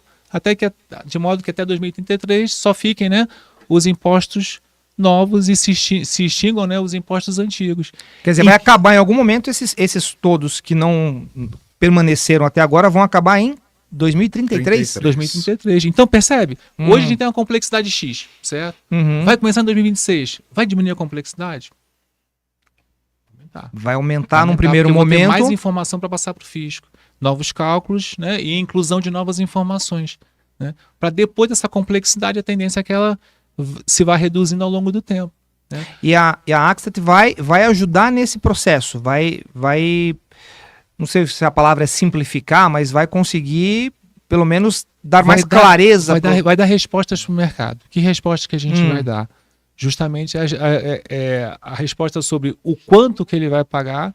de modo que até 2033 só fiquem, né, os impostos novos e se extingam, né, os impostos antigos. Quer dizer, vai acabar em algum momento esses todos que não permaneceram até agora vão acabar em 2033? 2033. Então, percebe? Hoje a gente tem uma complexidade X, certo? Vai começar em 2026. Vai diminuir a complexidade? Vai aumentar num primeiro momento. Ter mais informação para passar para o fisco. Novos cálculos, né, e inclusão de novas informações. Né? Para depois dessa complexidade, a tendência é que ela se vá reduzindo ao longo do tempo. Né? E a Axtat vai ajudar nesse processo. Vai, não sei se a palavra é simplificar, mas vai conseguir, pelo menos, dar mais clareza. Vai dar respostas para o mercado. Que resposta que a gente vai dar? Justamente a resposta sobre o quanto que ele vai pagar,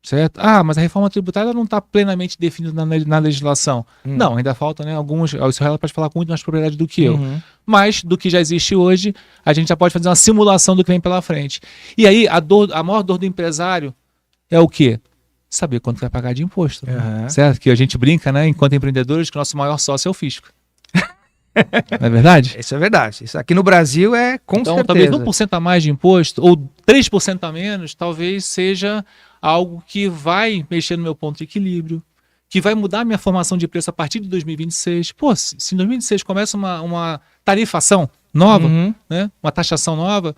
certo? Mas a reforma tributária não está plenamente definida na legislação. Não, ainda falta, né, alguns. O Israel pode falar com muito mais propriedade do que eu. Mas do que já existe hoje, a gente já pode fazer uma simulação do que vem pela frente. E aí, a maior dor do empresário é o quê? Saber quanto vai pagar de imposto. Né? Certo? Que a gente brinca, né, enquanto empreendedores, que o nosso maior sócio é o fisco. Não é verdade? Isso é verdade. Isso aqui no Brasil é com certeza. Então, talvez 1% a mais de imposto, ou 3% a menos, talvez seja algo que vai mexer no meu ponto de equilíbrio, que vai mudar a minha formação de preço a partir de 2026. Pô, se em 2026 começa uma tarifação nova, né, uma taxação nova,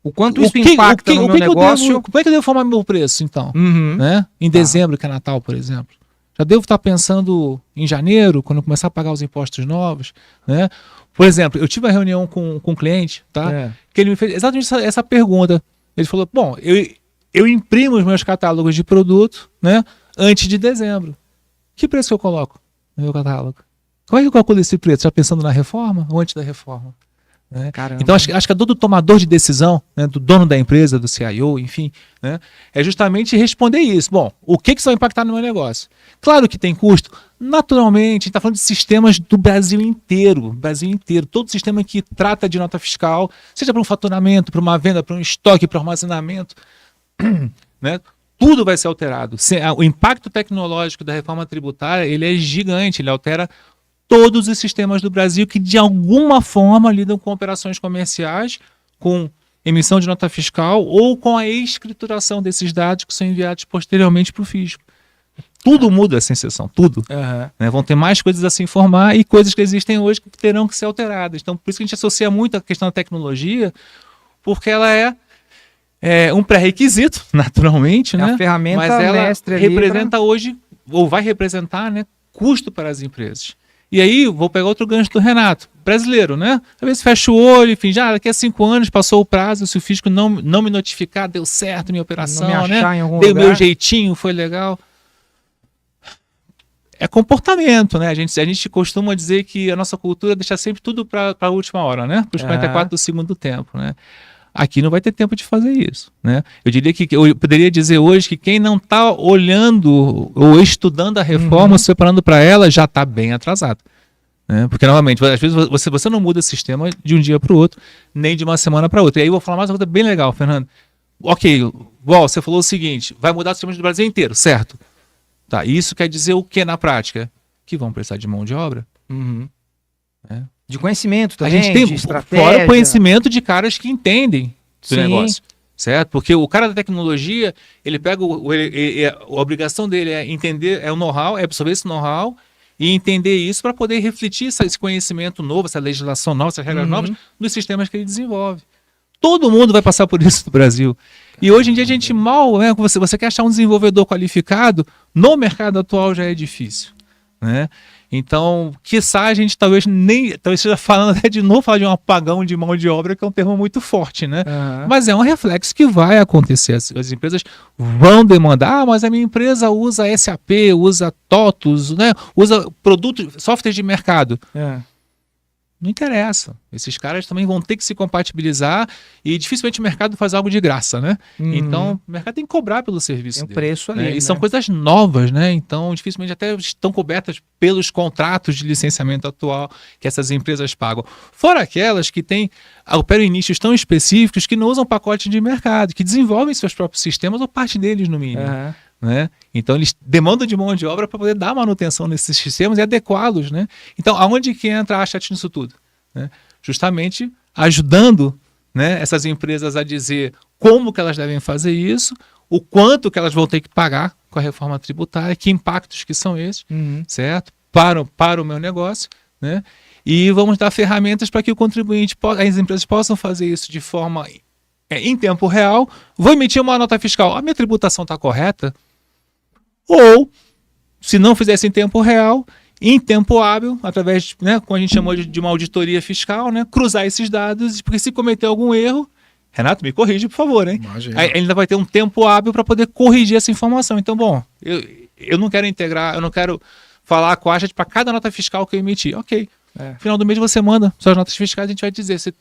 o quanto isso impacta no meu negócio? Como é que eu devo formar meu preço, então? Né? Em dezembro, que é Natal, por exemplo. Já devo estar pensando em janeiro, quando eu começar a pagar os impostos novos, né? Por exemplo, eu tive uma reunião com um cliente, tá? Que ele me fez exatamente essa pergunta. Ele falou, bom, eu imprimo os meus catálogos de produto, né, antes de dezembro. Que preço que eu coloco no meu catálogo? Como é que eu calculo esse preço? Já pensando na reforma ou antes da reforma? Né? Então acho que a dor do tomador de decisão, né, do dono da empresa, do CIO, enfim, né, é justamente responder isso. Bom, o que isso vai impactar no meu negócio? Claro que tem custo. Naturalmente, a gente está falando de sistemas do Brasil inteiro. Todo sistema que trata de nota fiscal, seja para um faturamento, para uma venda, para um estoque, para um armazenamento, né, tudo vai ser alterado. O impacto tecnológico da reforma tributária, ele é gigante, ele altera todos os sistemas do Brasil que de alguma forma lidam com operações comerciais, com emissão de nota fiscal ou com a escrituração desses dados que são enviados posteriormente para o fisco. Tudo muda sem exceção, tudo. Né? Vão ter mais coisas a se informar e coisas que existem hoje que terão que ser alteradas. Então, por isso que a gente associa muito a questão da tecnologia, porque ela é um pré-requisito, naturalmente, né? A ferramenta mas ela mestre representa hoje, ou vai representar, né, custo para as empresas. E aí, vou pegar outro gancho do Renato, brasileiro, né? Às vezes fecha o olho, enfim, já daqui a 5 anos passou o prazo, se o fisco não me notificar, deu certo minha operação, não me achar, né? em algum Dei o lugar. meu jeitinho, foi legal. É comportamento, né? A gente costuma dizer que a nossa cultura deixa sempre tudo para a última hora, né? Para os 44 do segundo tempo, né? Aqui não vai ter tempo de fazer isso, né? Eu poderia dizer hoje que quem não está olhando ou estudando a reforma, se preparando para ela, já está bem atrasado. Né? Porque, novamente, às vezes você não muda o sistema de um dia para o outro, nem de uma semana para outra. E aí eu vou falar mais uma coisa bem legal, Fernando. Ok, você falou o seguinte, vai mudar o sistema do Brasil inteiro, certo? Tá, isso quer dizer o que na prática? Que vão precisar de mão de obra. Né? De conhecimento também, a gente tem, de estratégia. Fora o conhecimento de caras que entendem do Sim. negócio, certo? Porque o cara da tecnologia, ele pega, a obrigação dele é entender, é o know-how, é absorver esse know-how e entender isso para poder refletir esse conhecimento novo, essa legislação nova, essas regras novas, nos sistemas que ele desenvolve. Todo mundo vai passar por isso no Brasil. E hoje em dia a gente mal, né, você quer achar um desenvolvedor qualificado, no mercado atual já é difícil. Né? Então, quiçá a gente talvez esteja falando até de novo, falar de um apagão de mão de obra, que é um termo muito forte, né? Mas é um reflexo que vai acontecer. As empresas vão demandar, mas a minha empresa usa SAP, usa TOTUS, né? Usa produtos, softwares de mercado. Não interessa. Esses caras também vão ter que se compatibilizar e dificilmente o mercado faz algo de graça, né? Então, o mercado tem que cobrar pelo serviço tem um dele, preço ali, né? né? E são coisas novas, né? Então, dificilmente até estão cobertas pelos contratos de licenciamento atual que essas empresas pagam. Fora aquelas que operam em nichos tão específicos que não usam pacote de mercado, que desenvolvem seus próprios sistemas ou parte deles, no mínimo. Né? Então eles demandam de mão de obra para poder dar manutenção nesses sistemas e adequá-los, né? Então aonde que entra a Axtat nisso tudo? Né? justamente ajudando, né, essas empresas a dizer como que elas devem fazer isso, o quanto que elas vão ter que pagar com a reforma tributária, que impactos que são esses, certo? Para o meu negócio, né? E vamos dar ferramentas para que o contribuinte, as empresas possam fazer isso de forma em tempo real. Vou emitir uma nota fiscal, a minha tributação está correta? Ou, se não fizesse em tempo real, em tempo hábil, através, né, como a gente chamou de uma auditoria fiscal, né, cruzar esses dados, porque se cometer algum erro, Renato, me corrige, por favor, hein? Aí ainda vai ter um tempo hábil para poder corrigir essa informação. Então, bom, eu não quero integrar, eu não quero falar com a ACHAT para cada nota fiscal que eu emitir. Ok. Final do mês você manda suas notas fiscais, a gente vai dizer se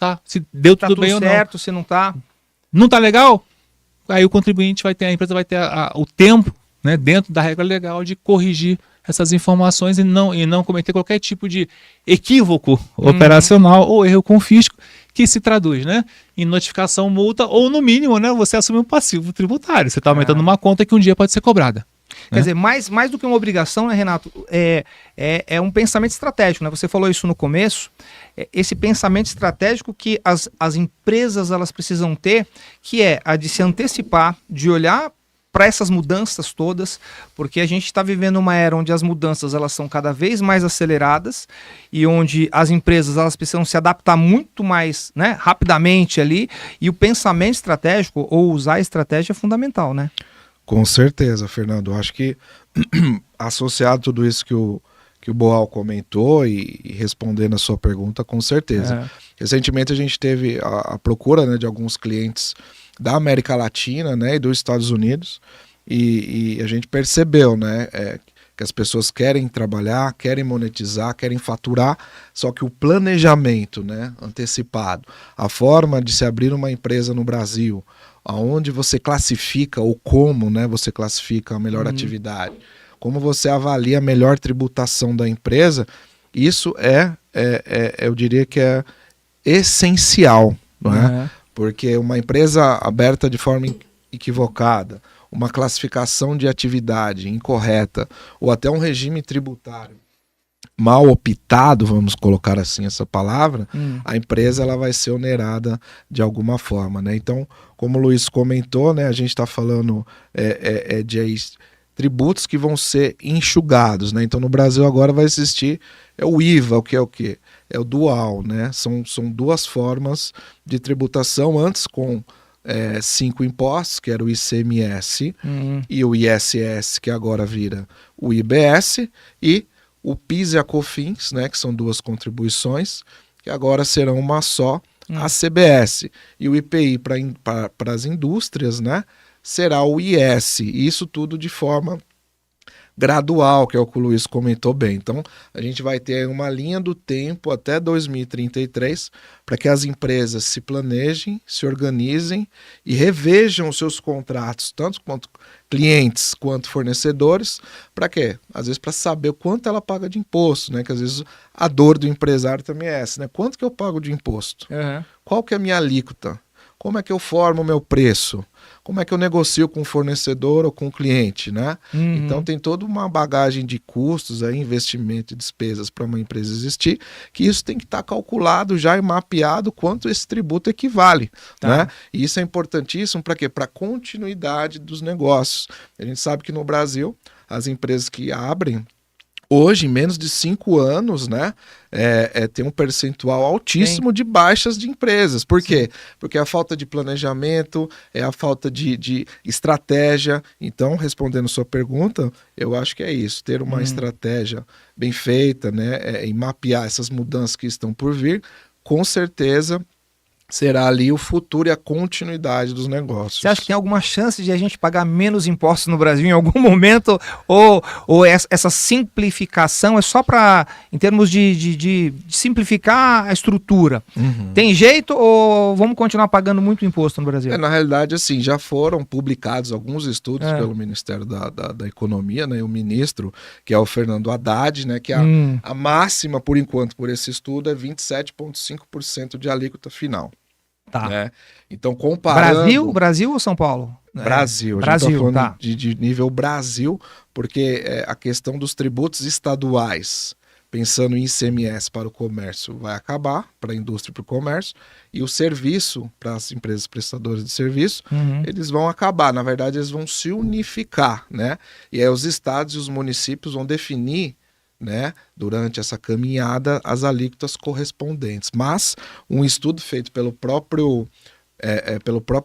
deu tudo bem ou não. certo, se não tá. Não tá legal? Aí o contribuinte vai ter, a empresa vai ter o tempo, né, dentro da regra legal de corrigir essas informações e não cometer qualquer tipo de equívoco operacional ou erro com fisco, que se traduz, né, em notificação, multa ou, no mínimo, né, você assumir um passivo tributário. Você está aumentando uma conta que um dia pode ser cobrada. Quer dizer, mais do que uma obrigação, né, Renato, é um pensamento estratégico, né? Você falou isso no começo, esse pensamento estratégico que as empresas elas precisam ter, que é a de se antecipar, de olhar para essas mudanças todas, porque a gente está vivendo uma era onde as mudanças elas são cada vez mais aceleradas e onde as empresas elas precisam se adaptar muito mais, né, rapidamente ali, e o pensamento estratégico ou usar a estratégia é fundamental, né? Com certeza, Fernando. Acho que associado a tudo isso que o Boal comentou e respondendo a sua pergunta, com certeza. Recentemente a gente teve a procura, né, de alguns clientes da América Latina, né, e dos Estados Unidos, e a gente percebeu, né, que as pessoas querem trabalhar, querem monetizar, querem faturar, só que o planejamento, né, antecipado, a forma de se abrir uma empresa no Brasil, aonde você classifica ou como, né, você classifica a melhor atividade, como você avalia a melhor tributação da empresa, isso eu diria que é essencial, não é? Porque uma empresa aberta de forma equivocada, uma classificação de atividade incorreta, ou até um regime tributário mal optado, vamos colocar assim essa palavra, a empresa ela vai ser onerada de alguma forma, né? Então, como o Luiz comentou, né, a gente está falando de tributos que vão ser enxugados, né? Então, no Brasil agora vai existir o IVA, o que é o quê? É o dual, né? São duas formas de tributação, antes com 5 impostos, que era o ICMS e o ISS, que agora vira o IBS, e o PIS e a COFINS, né, que são duas contribuições, que agora serão uma só, a CBS. E o IPI para as indústrias, né, será o IS. E isso tudo de forma gradual, que é o que o Luiz comentou bem. Então, a gente vai ter uma linha do tempo até 2033 para que as empresas se planejem, se organizem e revejam os seus contratos, tanto quanto clientes quanto fornecedores, para quê? Às vezes para saber o quanto ela paga de imposto, né? Que às vezes a dor do empresário também é essa, né? Quanto que eu pago de imposto? Qual que é a minha alíquota? Como é que eu formo o meu preço? Como é que eu negocio com o fornecedor ou com o cliente, né? Então tem toda uma bagagem de custos, investimento e despesas para uma empresa existir, que isso tem que estar calculado já e mapeado quanto esse tributo equivale, né? E isso é importantíssimo para quê? Para a continuidade dos negócios. A gente sabe que no Brasil, as empresas que abrem, hoje, em menos de 5 anos, né, tem um percentual altíssimo de baixas de empresas. Por quê? Porque a falta de planejamento, a falta de estratégia. Então, respondendo sua pergunta, eu acho que é isso. Ter uma estratégia bem feita, né, e mapear essas mudanças que estão por vir, com certeza será ali o futuro e a continuidade dos negócios. Você acha que tem alguma chance de a gente pagar menos impostos no Brasil em algum momento? Ou essa simplificação é só para, em termos de simplificar a estrutura? Tem jeito ou vamos continuar pagando muito imposto no Brasil? Na realidade, assim, já foram publicados alguns estudos pelo Ministério da Economia, né? O ministro, que é o Fernando Haddad, né? Que a máxima, por enquanto, por esse estudo é 27,5% de alíquota final. Né? Então, comparando... Brasil ou São Paulo? Brasil. A gente está falando de nível Brasil, porque a questão dos tributos estaduais pensando em ICMS para o comércio, vai acabar, para a indústria e para o comércio, e o serviço para as empresas prestadoras de serviço, eles vão acabar. Na verdade, eles vão se unificar, né? E aí os estados e os municípios vão definir, né, durante essa caminhada, as alíquotas correspondentes. Mas um estudo feito pelo próprio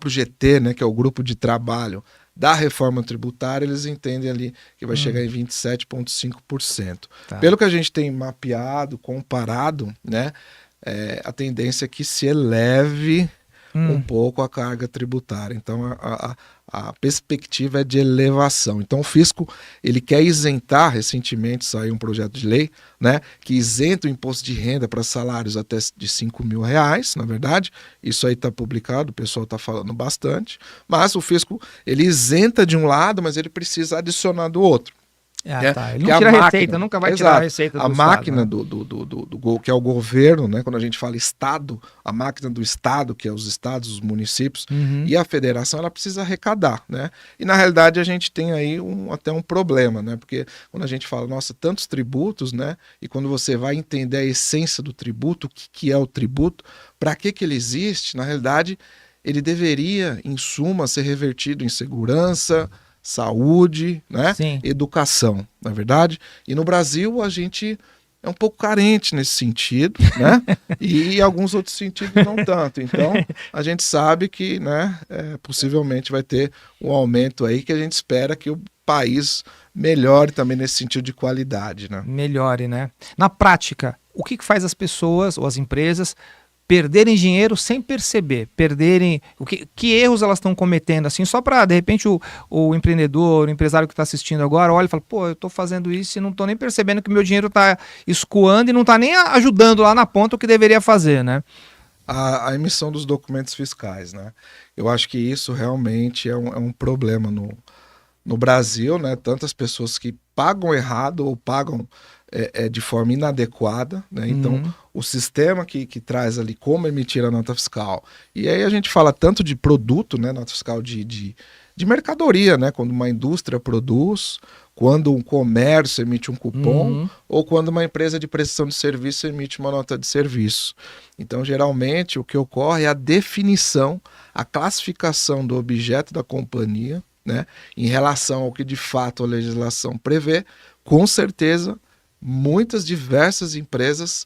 GT, né, que é o grupo de trabalho da reforma tributária, eles entendem ali que vai chegar em 27,5%. Tá. Pelo que a gente tem mapeado, comparado, né, a tendência é que se eleve um pouco a carga tributária. Então, a perspectiva é de elevação. Então, o fisco ele quer isentar, recentemente saiu um projeto de lei, né, que isenta o imposto de renda para salários até de R$5.000, na verdade. Isso aí está publicado, o pessoal está falando bastante. Mas o fisco ele isenta de um lado, mas ele precisa adicionar do outro. Tá. Ele não tira a receita, nunca vai tirar a receita do a máquina Estado, do que é o governo, né? Quando a gente fala Estado, a máquina do Estado, que é os estados, os municípios, e a federação, ela precisa arrecadar, né? E na realidade a gente tem aí até um problema, né? Porque quando a gente fala, nossa, tantos tributos, né? E quando você vai entender a essência do tributo, o que é o tributo, para que ele existe, na realidade ele deveria, em suma, ser revertido em segurança, saúde, né? Sim. Educação, na verdade. E no Brasil a gente é um pouco carente nesse sentido, né? E em alguns outros sentidos não tanto. Então a gente sabe que, né, possivelmente vai ter um aumento aí que a gente espera que o país melhore também nesse sentido de qualidade, né? Melhore, né? Na prática, o que faz as pessoas ou as empresas perderem dinheiro sem perceber, que erros elas estão cometendo, assim, só para, de repente, o empreendedor, o empresário que está assistindo agora, olha e fala, pô, eu estou fazendo isso e não estou nem percebendo que meu dinheiro está escoando e não está nem ajudando lá na ponta o que deveria fazer, né? A emissão dos documentos fiscais, né? Eu acho que isso realmente é um problema no Brasil, né? Tantas pessoas que pagam errado ou pagam de forma inadequada, né? Então, o sistema que traz ali como emitir a nota fiscal. E aí a gente fala tanto de produto, né? Nota fiscal de mercadoria, né? Quando uma indústria produz, quando um comércio emite um cupom, ou quando uma empresa de prestação de serviço emite uma nota de serviço. Então, geralmente, o que ocorre é a definição, a classificação do objeto da companhia, né? Em relação ao que de fato a legislação prevê. Com certeza, muitas diversas empresas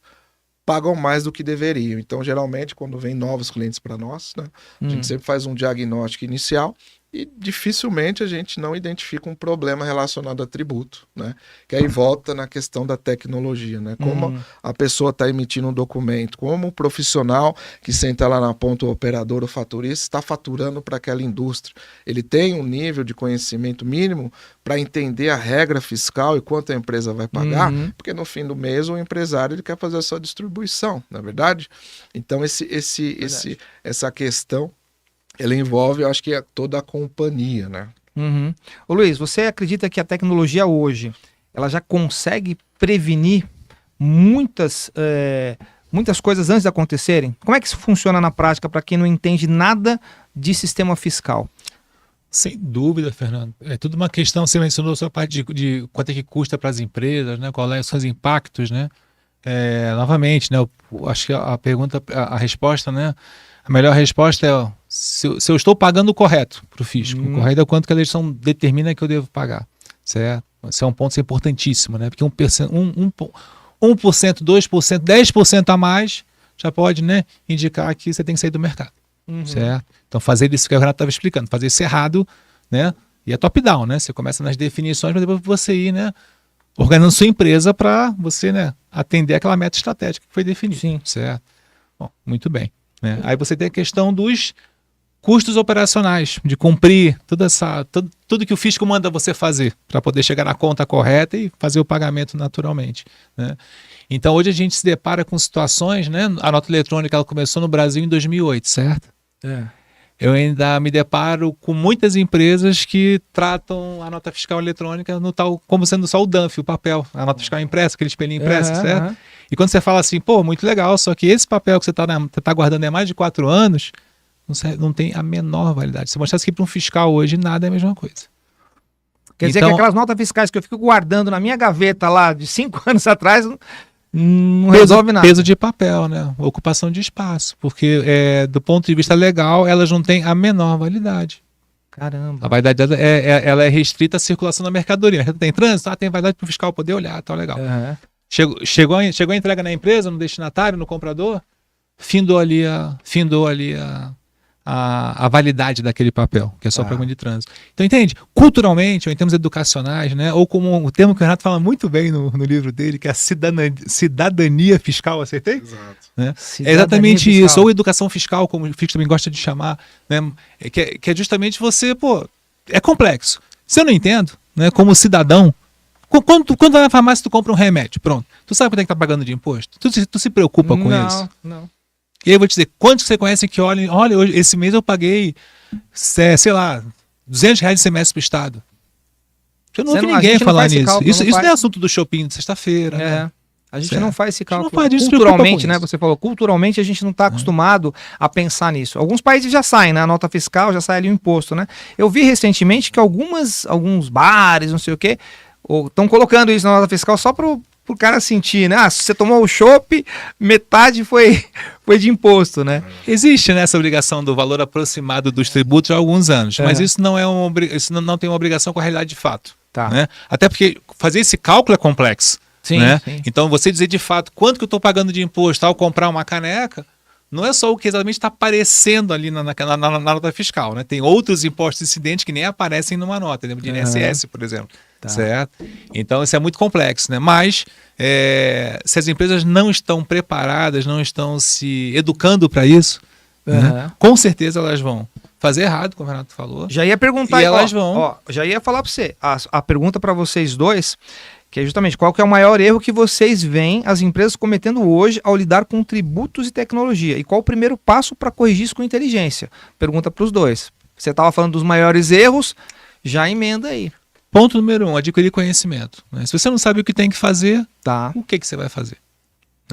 pagam mais do que deveriam. Então, geralmente, quando vem novos clientes para nós, né, a gente sempre faz um diagnóstico inicial e dificilmente a gente não identifica um problema relacionado a tributo, né? Que aí volta na questão da tecnologia, né? Como a pessoa está emitindo um documento, como o profissional que senta lá na ponta, o operador, o faturista, está faturando para aquela indústria. Ele tem um nível de conhecimento mínimo para entender a regra fiscal e quanto a empresa vai pagar, porque no fim do mês o empresário ele quer fazer a sua distribuição, não é verdade? Então essa questão ela envolve, eu acho que toda a companhia, né? Ô Luiz, você acredita que a tecnologia hoje, ela já consegue prevenir muitas coisas antes de acontecerem? Como é que isso funciona na prática para quem não entende nada de sistema fiscal? Sem dúvida, Fernando. É tudo uma questão, você mencionou a sua parte de quanto é que custa para as empresas, né? Quais são os impactos, né? Novamente, né? Eu acho que a resposta, né? A melhor resposta é se eu estou pagando o correto para o fisco. O correto é o quanto que a legislação determina que eu devo pagar, certo? Esse é um ponto importantíssimo, né? Porque 1%, 2%, 10% a mais já pode, né, indicar que você tem que sair do mercado, certo? Então fazer isso que o Renato estava explicando, fazer isso errado, né? E é top-down, né? Você começa nas definições, mas depois você ir, né, organizando sua empresa para você, né, atender aquela meta estratégica que foi definida, certo? Bom, muito bem. Né? Aí você tem a questão dos custos operacionais, de cumprir tudo que o fisco manda você fazer para poder chegar na conta correta e fazer o pagamento naturalmente, né? Então hoje a gente se depara com situações, né? A nota eletrônica ela começou no Brasil em 2008, certo? Eu ainda me deparo com muitas empresas que tratam a nota fiscal eletrônica como sendo só o DANF, o papel, a nota fiscal impressa, aquele espelhinho impresso, certo? E quando você fala assim, pô, muito legal, só que esse papel que você tá guardando há mais de 4 anos, não tem a menor validade. Se mostrasse aqui para um fiscal hoje, nada é a mesma coisa. Quer dizer que aquelas notas fiscais que eu fico guardando na minha gaveta lá de 5 anos atrás, não resolve nada. Peso de papel, né? Ocupação de espaço. Porque, do ponto de vista legal, elas não têm a menor validade. Caramba. A validade dela ela é restrita à circulação da mercadoria. Tem trânsito? Tem validade para o fiscal poder olhar, tá legal. Uhum. Chegou a entrega na empresa, no destinatário, no comprador, findou ali a validade daquele papel, que é só programa de trânsito. Então, entende? Culturalmente, ou em termos educacionais, né? Ou como o termo que o Renato fala muito bem no livro dele, que é a cidadania fiscal, acertei? Exato. Né? Cidadania é exatamente fiscal. isso, ou educação fiscal, como o Fix também gosta de chamar, né? que é justamente você, é complexo. Se eu não entendo, né, como cidadão, quando vai na farmácia tu compra um remédio, pronto, tu sabe quanto é que tá pagando de imposto? Tu se preocupa com isso? Não. E aí eu vou te dizer, quantos que você conhece que olha, hoje, esse mês eu paguei, sei lá, R$200 de semestre pro Estado. Eu não ouvi ninguém falar nisso. Isso não é assunto do shopping de sexta-feira. Né? A gente não faz esse cálculo. Não faz isso, culturalmente, né? Você falou, culturalmente a gente não está acostumado a pensar nisso. Alguns países já saem, né? A nota fiscal, já sai ali o imposto, né? Eu vi recentemente que alguns bares, não sei o quê, estão colocando isso na nota fiscal só pro cara sentir, né? Ah, se você tomou o chopp, metade foi de imposto, né? Existe, né, essa obrigação do valor aproximado dos tributos há alguns anos, mas isso não não tem uma obrigação com a realidade de fato. Tá. Né? Até porque fazer esse cálculo é complexo. Sim, né? sim. Então você dizer de fato quanto que eu estou pagando de imposto ao comprar uma caneca, não é só o que exatamente está aparecendo ali na nota fiscal, né? Tem outros impostos incidentes que nem aparecem numa nota, lembra de INSS, por exemplo. Tá. Certo? Então isso é muito complexo, né? Mas se as empresas não estão preparadas, não estão se educando para isso, né? Com certeza elas vão fazer errado, como o Renato falou. Já ia perguntar, e elas vão. Já ia falar para você. A pergunta para vocês dois, que é justamente qual que é o maior erro que vocês veem as empresas cometendo hoje ao lidar com tributos e tecnologia? E qual o primeiro passo para corrigir isso com inteligência? Pergunta para os dois. Você estava falando dos maiores erros, já emenda aí. Ponto número 1, adquirir conhecimento. Né? Se você não sabe o que tem que fazer, o que você vai fazer?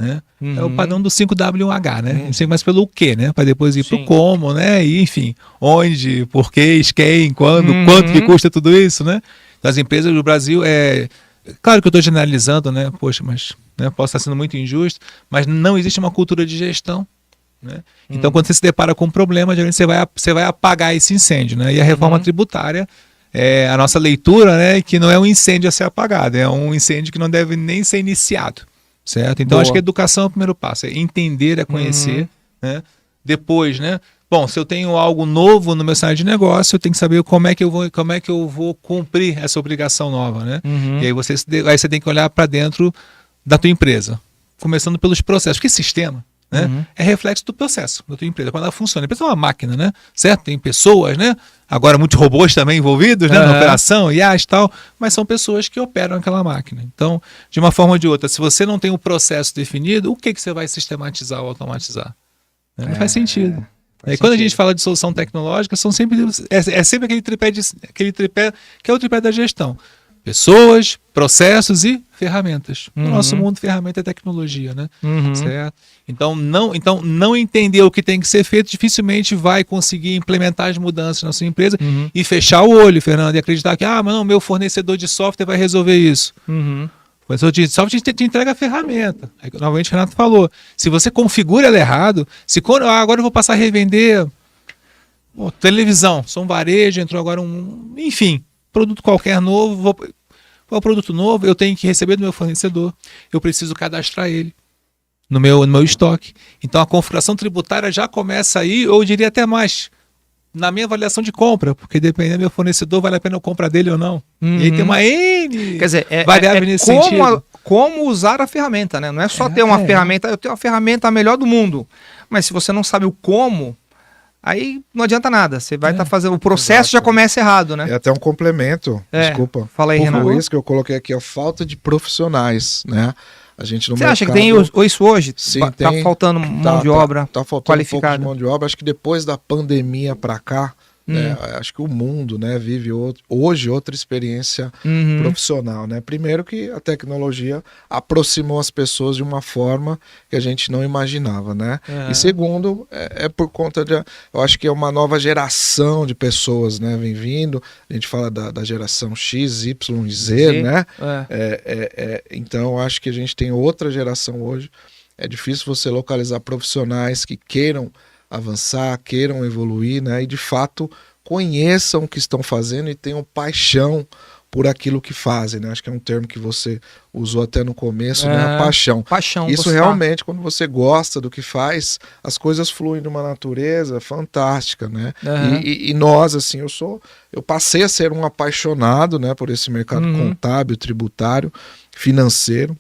Né? É o padrão do 5W1H, né? Não sei mais pelo que, né? Para depois ir para o como, né? E, enfim, onde, porquê, quem, quando, quanto que custa tudo isso, né? As empresas do Brasil claro que eu estou generalizando, né? Poxa, mas posso estar sendo muito injusto, mas não existe uma cultura de gestão. Né? Então, quando você se depara com um problema, geralmente você vai apagar esse incêndio. Né? E a reforma tributária é a nossa leitura, né? Que não é um incêndio a ser apagado, é um incêndio que não deve nem ser iniciado. Certo? Então, acho que a educação é o primeiro passo, é entender, é conhecer. Né? Depois, né? Bom, se eu tenho algo novo no meu cenário de negócio, eu tenho que saber como é que eu vou cumprir essa obrigação nova, né? E aí você tem que olhar para dentro da tua empresa, começando pelos processos, porque sistema, né, é reflexo do processo da tua empresa, quando ela funciona. A empresa é uma máquina, né? Certo? Tem pessoas, né? Agora muitos robôs também envolvidos, né? Na operação, IAs e tal, mas são pessoas que operam aquela máquina. Então, de uma forma ou de outra, se você não tem o processo definido, o que você vai sistematizar ou automatizar? Não faz sentido. E quando a gente fala de solução tecnológica, é sempre aquele tripé que é o tripé da gestão. Pessoas, processos e ferramentas. No nosso mundo, ferramenta é tecnologia, né? Certo? Então, não entender o que tem que ser feito, dificilmente vai conseguir implementar as mudanças na sua empresa e fechar o olho, Fernando, e acreditar que, mas não, meu fornecedor de software vai resolver isso. O fornecedor de software te entrega a ferramenta. Aí, novamente o Renato falou, se você configura ela errado, agora eu vou passar a revender televisão, sou um varejo, entrou agora enfim, produto qualquer novo, qual produto novo, eu tenho que receber do meu fornecedor, eu preciso cadastrar ele no meu estoque. Então a configuração tributária já começa aí, eu diria até mais, na minha avaliação de compra, porque dependendo do meu fornecedor, vale a pena eu comprar dele ou não. E aí tem uma N variável nesse sentido. Como usar a ferramenta, né? Não é só ter uma ferramenta, eu tenho a ferramenta melhor do mundo, mas se você não sabe o como, aí não adianta nada. Você vai estar fazendo. O processo já começa errado, né? É até um complemento. Desculpa. Fala aí, Renato. Por isso que eu coloquei aqui a falta de profissionais, né? A gente no Você mercado... acha que tem isso hoje? Sim, tá faltando mão de obra tá faltando qualificada. um pouco de mão de obra. Acho que depois da pandemia para cá, né? Acho que o mundo, né, vive hoje outra experiência profissional, né? Primeiro que a tecnologia aproximou as pessoas de uma forma que a gente não imaginava, né? E segundo, é por conta eu acho que é uma nova geração de pessoas, né, vem vindo. A gente fala da geração X, Y e Z, né? Então, eu acho que a gente tem outra geração hoje. É difícil você localizar profissionais que queiram avançar, queiram evoluir, né? E de fato conheçam o que estão fazendo e tenham paixão por aquilo que fazem, né? Acho que é um termo que você usou até no começo, né? A paixão. Isso gostar. realmente, quando você gosta do que faz, as coisas fluem de uma natureza fantástica, né? E nós, assim, eu passei a ser um apaixonado, né, por esse mercado contábil, tributário, financeiro.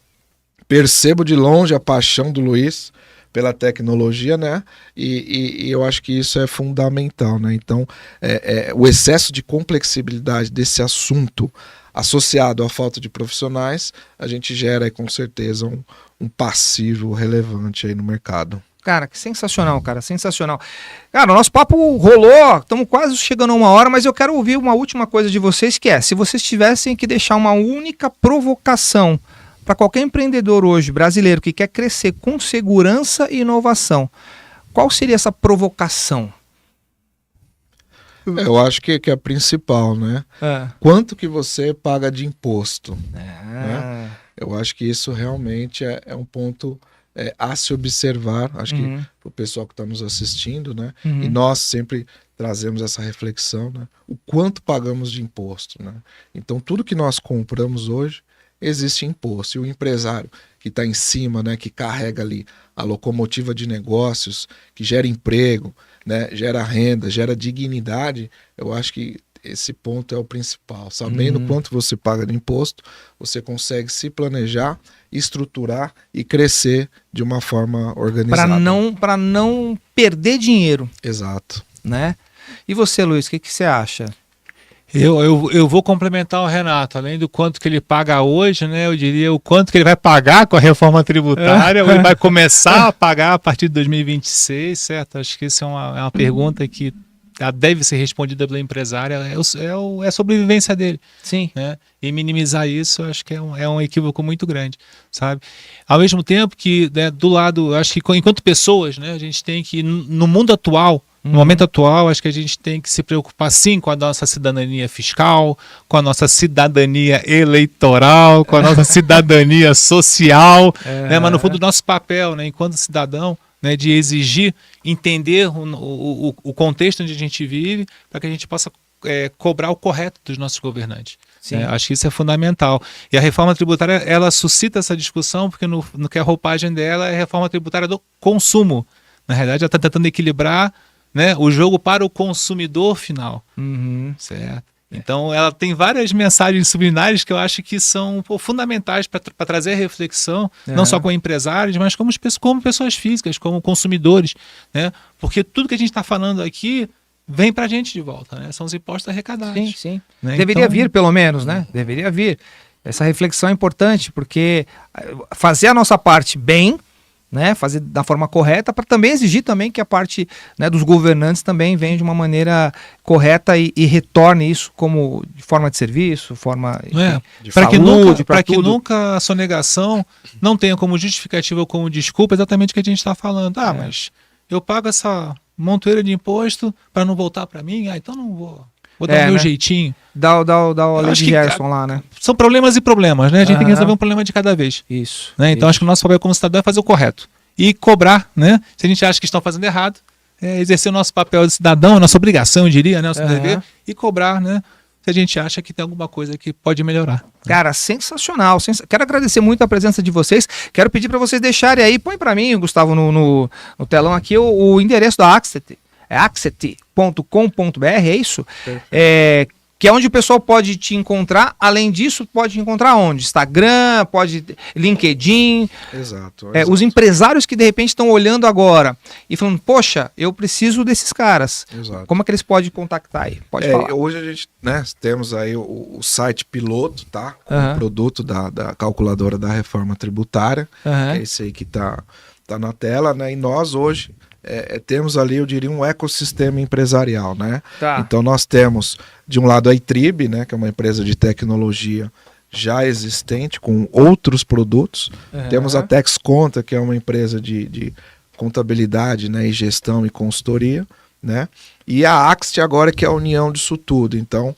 Percebo de longe a paixão do Luiz pela tecnologia, né? E eu acho que isso é fundamental, né? Então, o excesso de complexibilidade desse assunto associado à falta de profissionais, a gente gera aí, com certeza um passivo relevante aí no mercado. Cara, que sensacional, cara, sensacional. Cara, o nosso papo rolou, estamos quase chegando a 1 hora, mas eu quero ouvir uma última coisa de vocês, que é, se vocês tivessem que deixar uma única provocação para qualquer empreendedor hoje, brasileiro, que quer crescer com segurança e inovação, qual seria essa provocação? Eu acho que é a principal, né? Quanto que você paga de imposto? Né? Eu acho que isso realmente é um ponto a se observar, acho que para o pessoal que está nos assistindo, né? E nós sempre trazemos essa reflexão, né? O quanto pagamos de imposto, né? Então, tudo que nós compramos hoje, existe imposto. E o empresário que está em cima, né, que carrega ali a locomotiva de negócios, que gera emprego, né, gera renda, gera dignidade, eu acho que esse ponto é o principal. Sabendo quanto você paga de imposto, você consegue se planejar, estruturar e crescer de uma forma organizada. Para não perder dinheiro. Exato. Né? E você, Luiz, o que você acha? Eu vou complementar o Renato, além do quanto que ele paga hoje, né? Eu diria o quanto que ele vai pagar com a reforma tributária, ou ele vai começar a pagar a partir de 2026, certo? Acho que isso é uma pergunta que deve ser respondida pela empresária, é a sobrevivência dele. Sim. Né? E minimizar isso, acho que é um equívoco muito grande, sabe? Ao mesmo tempo que, né, do lado, acho que enquanto pessoas, né, a gente tem que, no mundo atual, no momento atual, acho que a gente tem que se preocupar sim com a nossa cidadania fiscal, com a nossa cidadania eleitoral, com a nossa cidadania social, né? Mas no fundo o nosso papel, né, enquanto cidadão, né, de exigir, entender o contexto onde a gente vive, para que a gente possa cobrar o correto dos nossos governantes. Acho que isso é fundamental. E a reforma tributária, ela suscita essa discussão, porque no que a roupagem dela é a reforma tributária do consumo. Na realidade, ela está tentando equilibrar, né, o jogo para o consumidor final. Certo? Então, ela tem várias mensagens subliminares que eu acho que são fundamentais para trazer a reflexão, não só com empresários, mas como pessoas físicas, como consumidores. Né? Porque tudo que a gente está falando aqui vem para a gente de volta, né? São os impostos arrecadados. Sim. Né? Deveria vir, pelo menos, né? Deveria vir. Essa reflexão é importante, porque fazer a nossa parte bem, né, fazer da forma correta, para também exigir também que a parte, né, dos governantes também venha de uma maneira correta e retorne isso como de forma de serviço, forma de saúde, para que nunca a sonegação não tenha como justificativa ou como desculpa exatamente o que a gente está falando. Mas eu pago essa montoeira de imposto para não voltar para mim, então não vou dar o meu jeitinho. Dá o lei de Gerson lá, né? São problemas e problemas, né? A gente tem que resolver um problema de cada vez. Isso. Né? Então acho que o nosso papel como cidadão é fazer o correto. E cobrar, né? Se a gente acha que estão fazendo errado, exercer o nosso papel de cidadão, a nossa obrigação, eu diria, né? Nosso dever, e cobrar, né? Se a gente acha que tem alguma coisa que pode melhorar. Cara, sensacional. Quero agradecer muito a presença de vocês. Quero pedir para vocês deixarem aí, põe para mim, Gustavo, no telão aqui, o endereço da Axet. É axet.com.br, é isso? Que é onde o pessoal pode te encontrar. Além disso, pode te encontrar onde? Instagram, LinkedIn. Exato. Os empresários que de repente estão olhando agora e falando, poxa, eu preciso desses caras. Exato. Como é que eles podem contactar aí? Pode falar. Hoje a gente, né, temos aí o site piloto, tá? O produto da calculadora da reforma tributária. Que é esse aí que tá na tela, né? E nós hoje temos ali, eu diria, um ecossistema empresarial, né? Tá. Então nós temos, de um lado, a iTrib, né, que é uma empresa de tecnologia já existente, com outros produtos. Temos a Tex Conta, que é uma empresa de contabilidade, né, e gestão e consultoria, né? E a Axt agora, que é a união disso tudo. Então,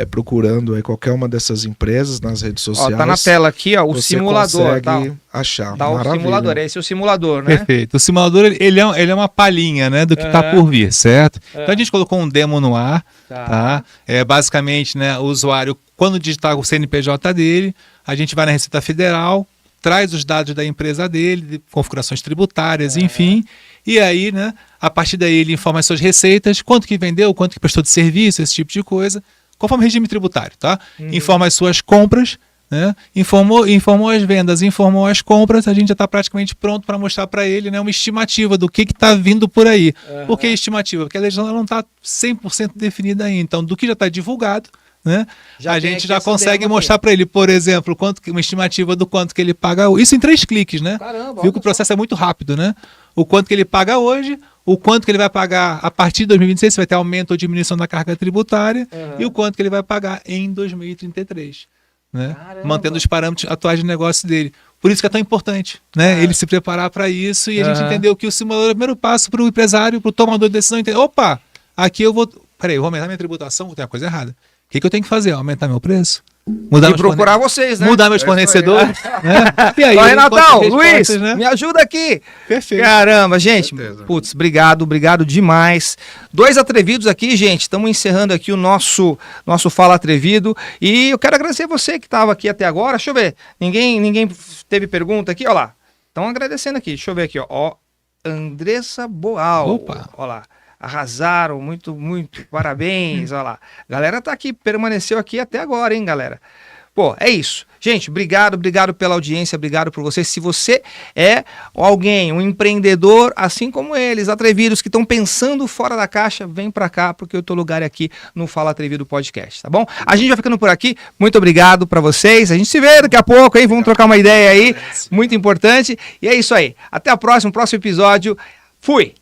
procurando aí qualquer uma dessas empresas nas redes sociais. Ó, tá na tela aqui, ó, o você simulador. consegue achar. Tá o Maravilha. simulador, esse é o simulador, né? Perfeito. O simulador, ele é uma palhinha, né, do que está por vir, certo? Então a gente colocou um demo no ar, tá? Basicamente, né, o usuário, quando digitar o CNPJ dele, a gente vai na Receita Federal, traz os dados da empresa dele, de configurações tributárias, enfim, e aí, né, a partir daí ele informa as suas receitas, quanto que vendeu, quanto que prestou de serviço, esse tipo de coisa, conforme o regime tributário, tá? Informa as suas compras, né? Informou as vendas, informou as compras, a gente já está praticamente pronto para mostrar para ele, né, uma estimativa do que está vindo por aí. Por que estimativa? Porque a legislação não está 100% definida ainda. Então, do que já está divulgado, né, a gente já consegue mostrar para ele, por exemplo, uma estimativa do quanto que ele paga. Isso em 3 cliques, né? Caramba, viu que o processo é muito rápido, né? O quanto que ele paga hoje, o quanto que ele vai pagar a partir de 2026, se vai ter aumento ou diminuição da carga tributária, e o quanto que ele vai pagar em 2033. Né? Mantendo os parâmetros atuais de negócio dele. Por isso que é tão importante, né? Ele se preparar para isso e a gente entender que o simulador é o primeiro passo para o empresário, para o tomador de decisão entender, opa, aqui eu vou aumentar minha tributação, tem uma coisa errada. O que eu tenho que fazer? Aumentar meu preço? E procurar vocês, né? Mudar meus fornecedores. Né? E aí, Renatão, Luiz, né? Me ajuda aqui. Perfeito. Caramba, gente. Putz, obrigado demais. 2 atrevidos aqui, gente. Estamos encerrando aqui o nosso Fala Atrevido. E eu quero agradecer você que estava aqui até agora. Deixa eu ver. Ninguém teve pergunta aqui? Olha lá. Estão agradecendo aqui. Deixa eu ver aqui, ó. Andressa Boal. Opa. Olha lá. Arrasaram, muito parabéns, olha lá. A galera tá aqui, permaneceu aqui até agora, hein, galera? Pô, é isso. Gente, obrigado pela audiência, obrigado por você. Se você é alguém, um empreendedor, assim como eles, atrevidos, que estão pensando fora da caixa, vem pra cá, porque o teu lugar é aqui no Fala Atrevido Podcast, tá bom? A gente vai ficando por aqui. Muito obrigado pra vocês. A gente se vê daqui a pouco, hein? Vamos trocar uma ideia aí, muito importante. E é isso aí. Até a próxima, próximo episódio. Fui!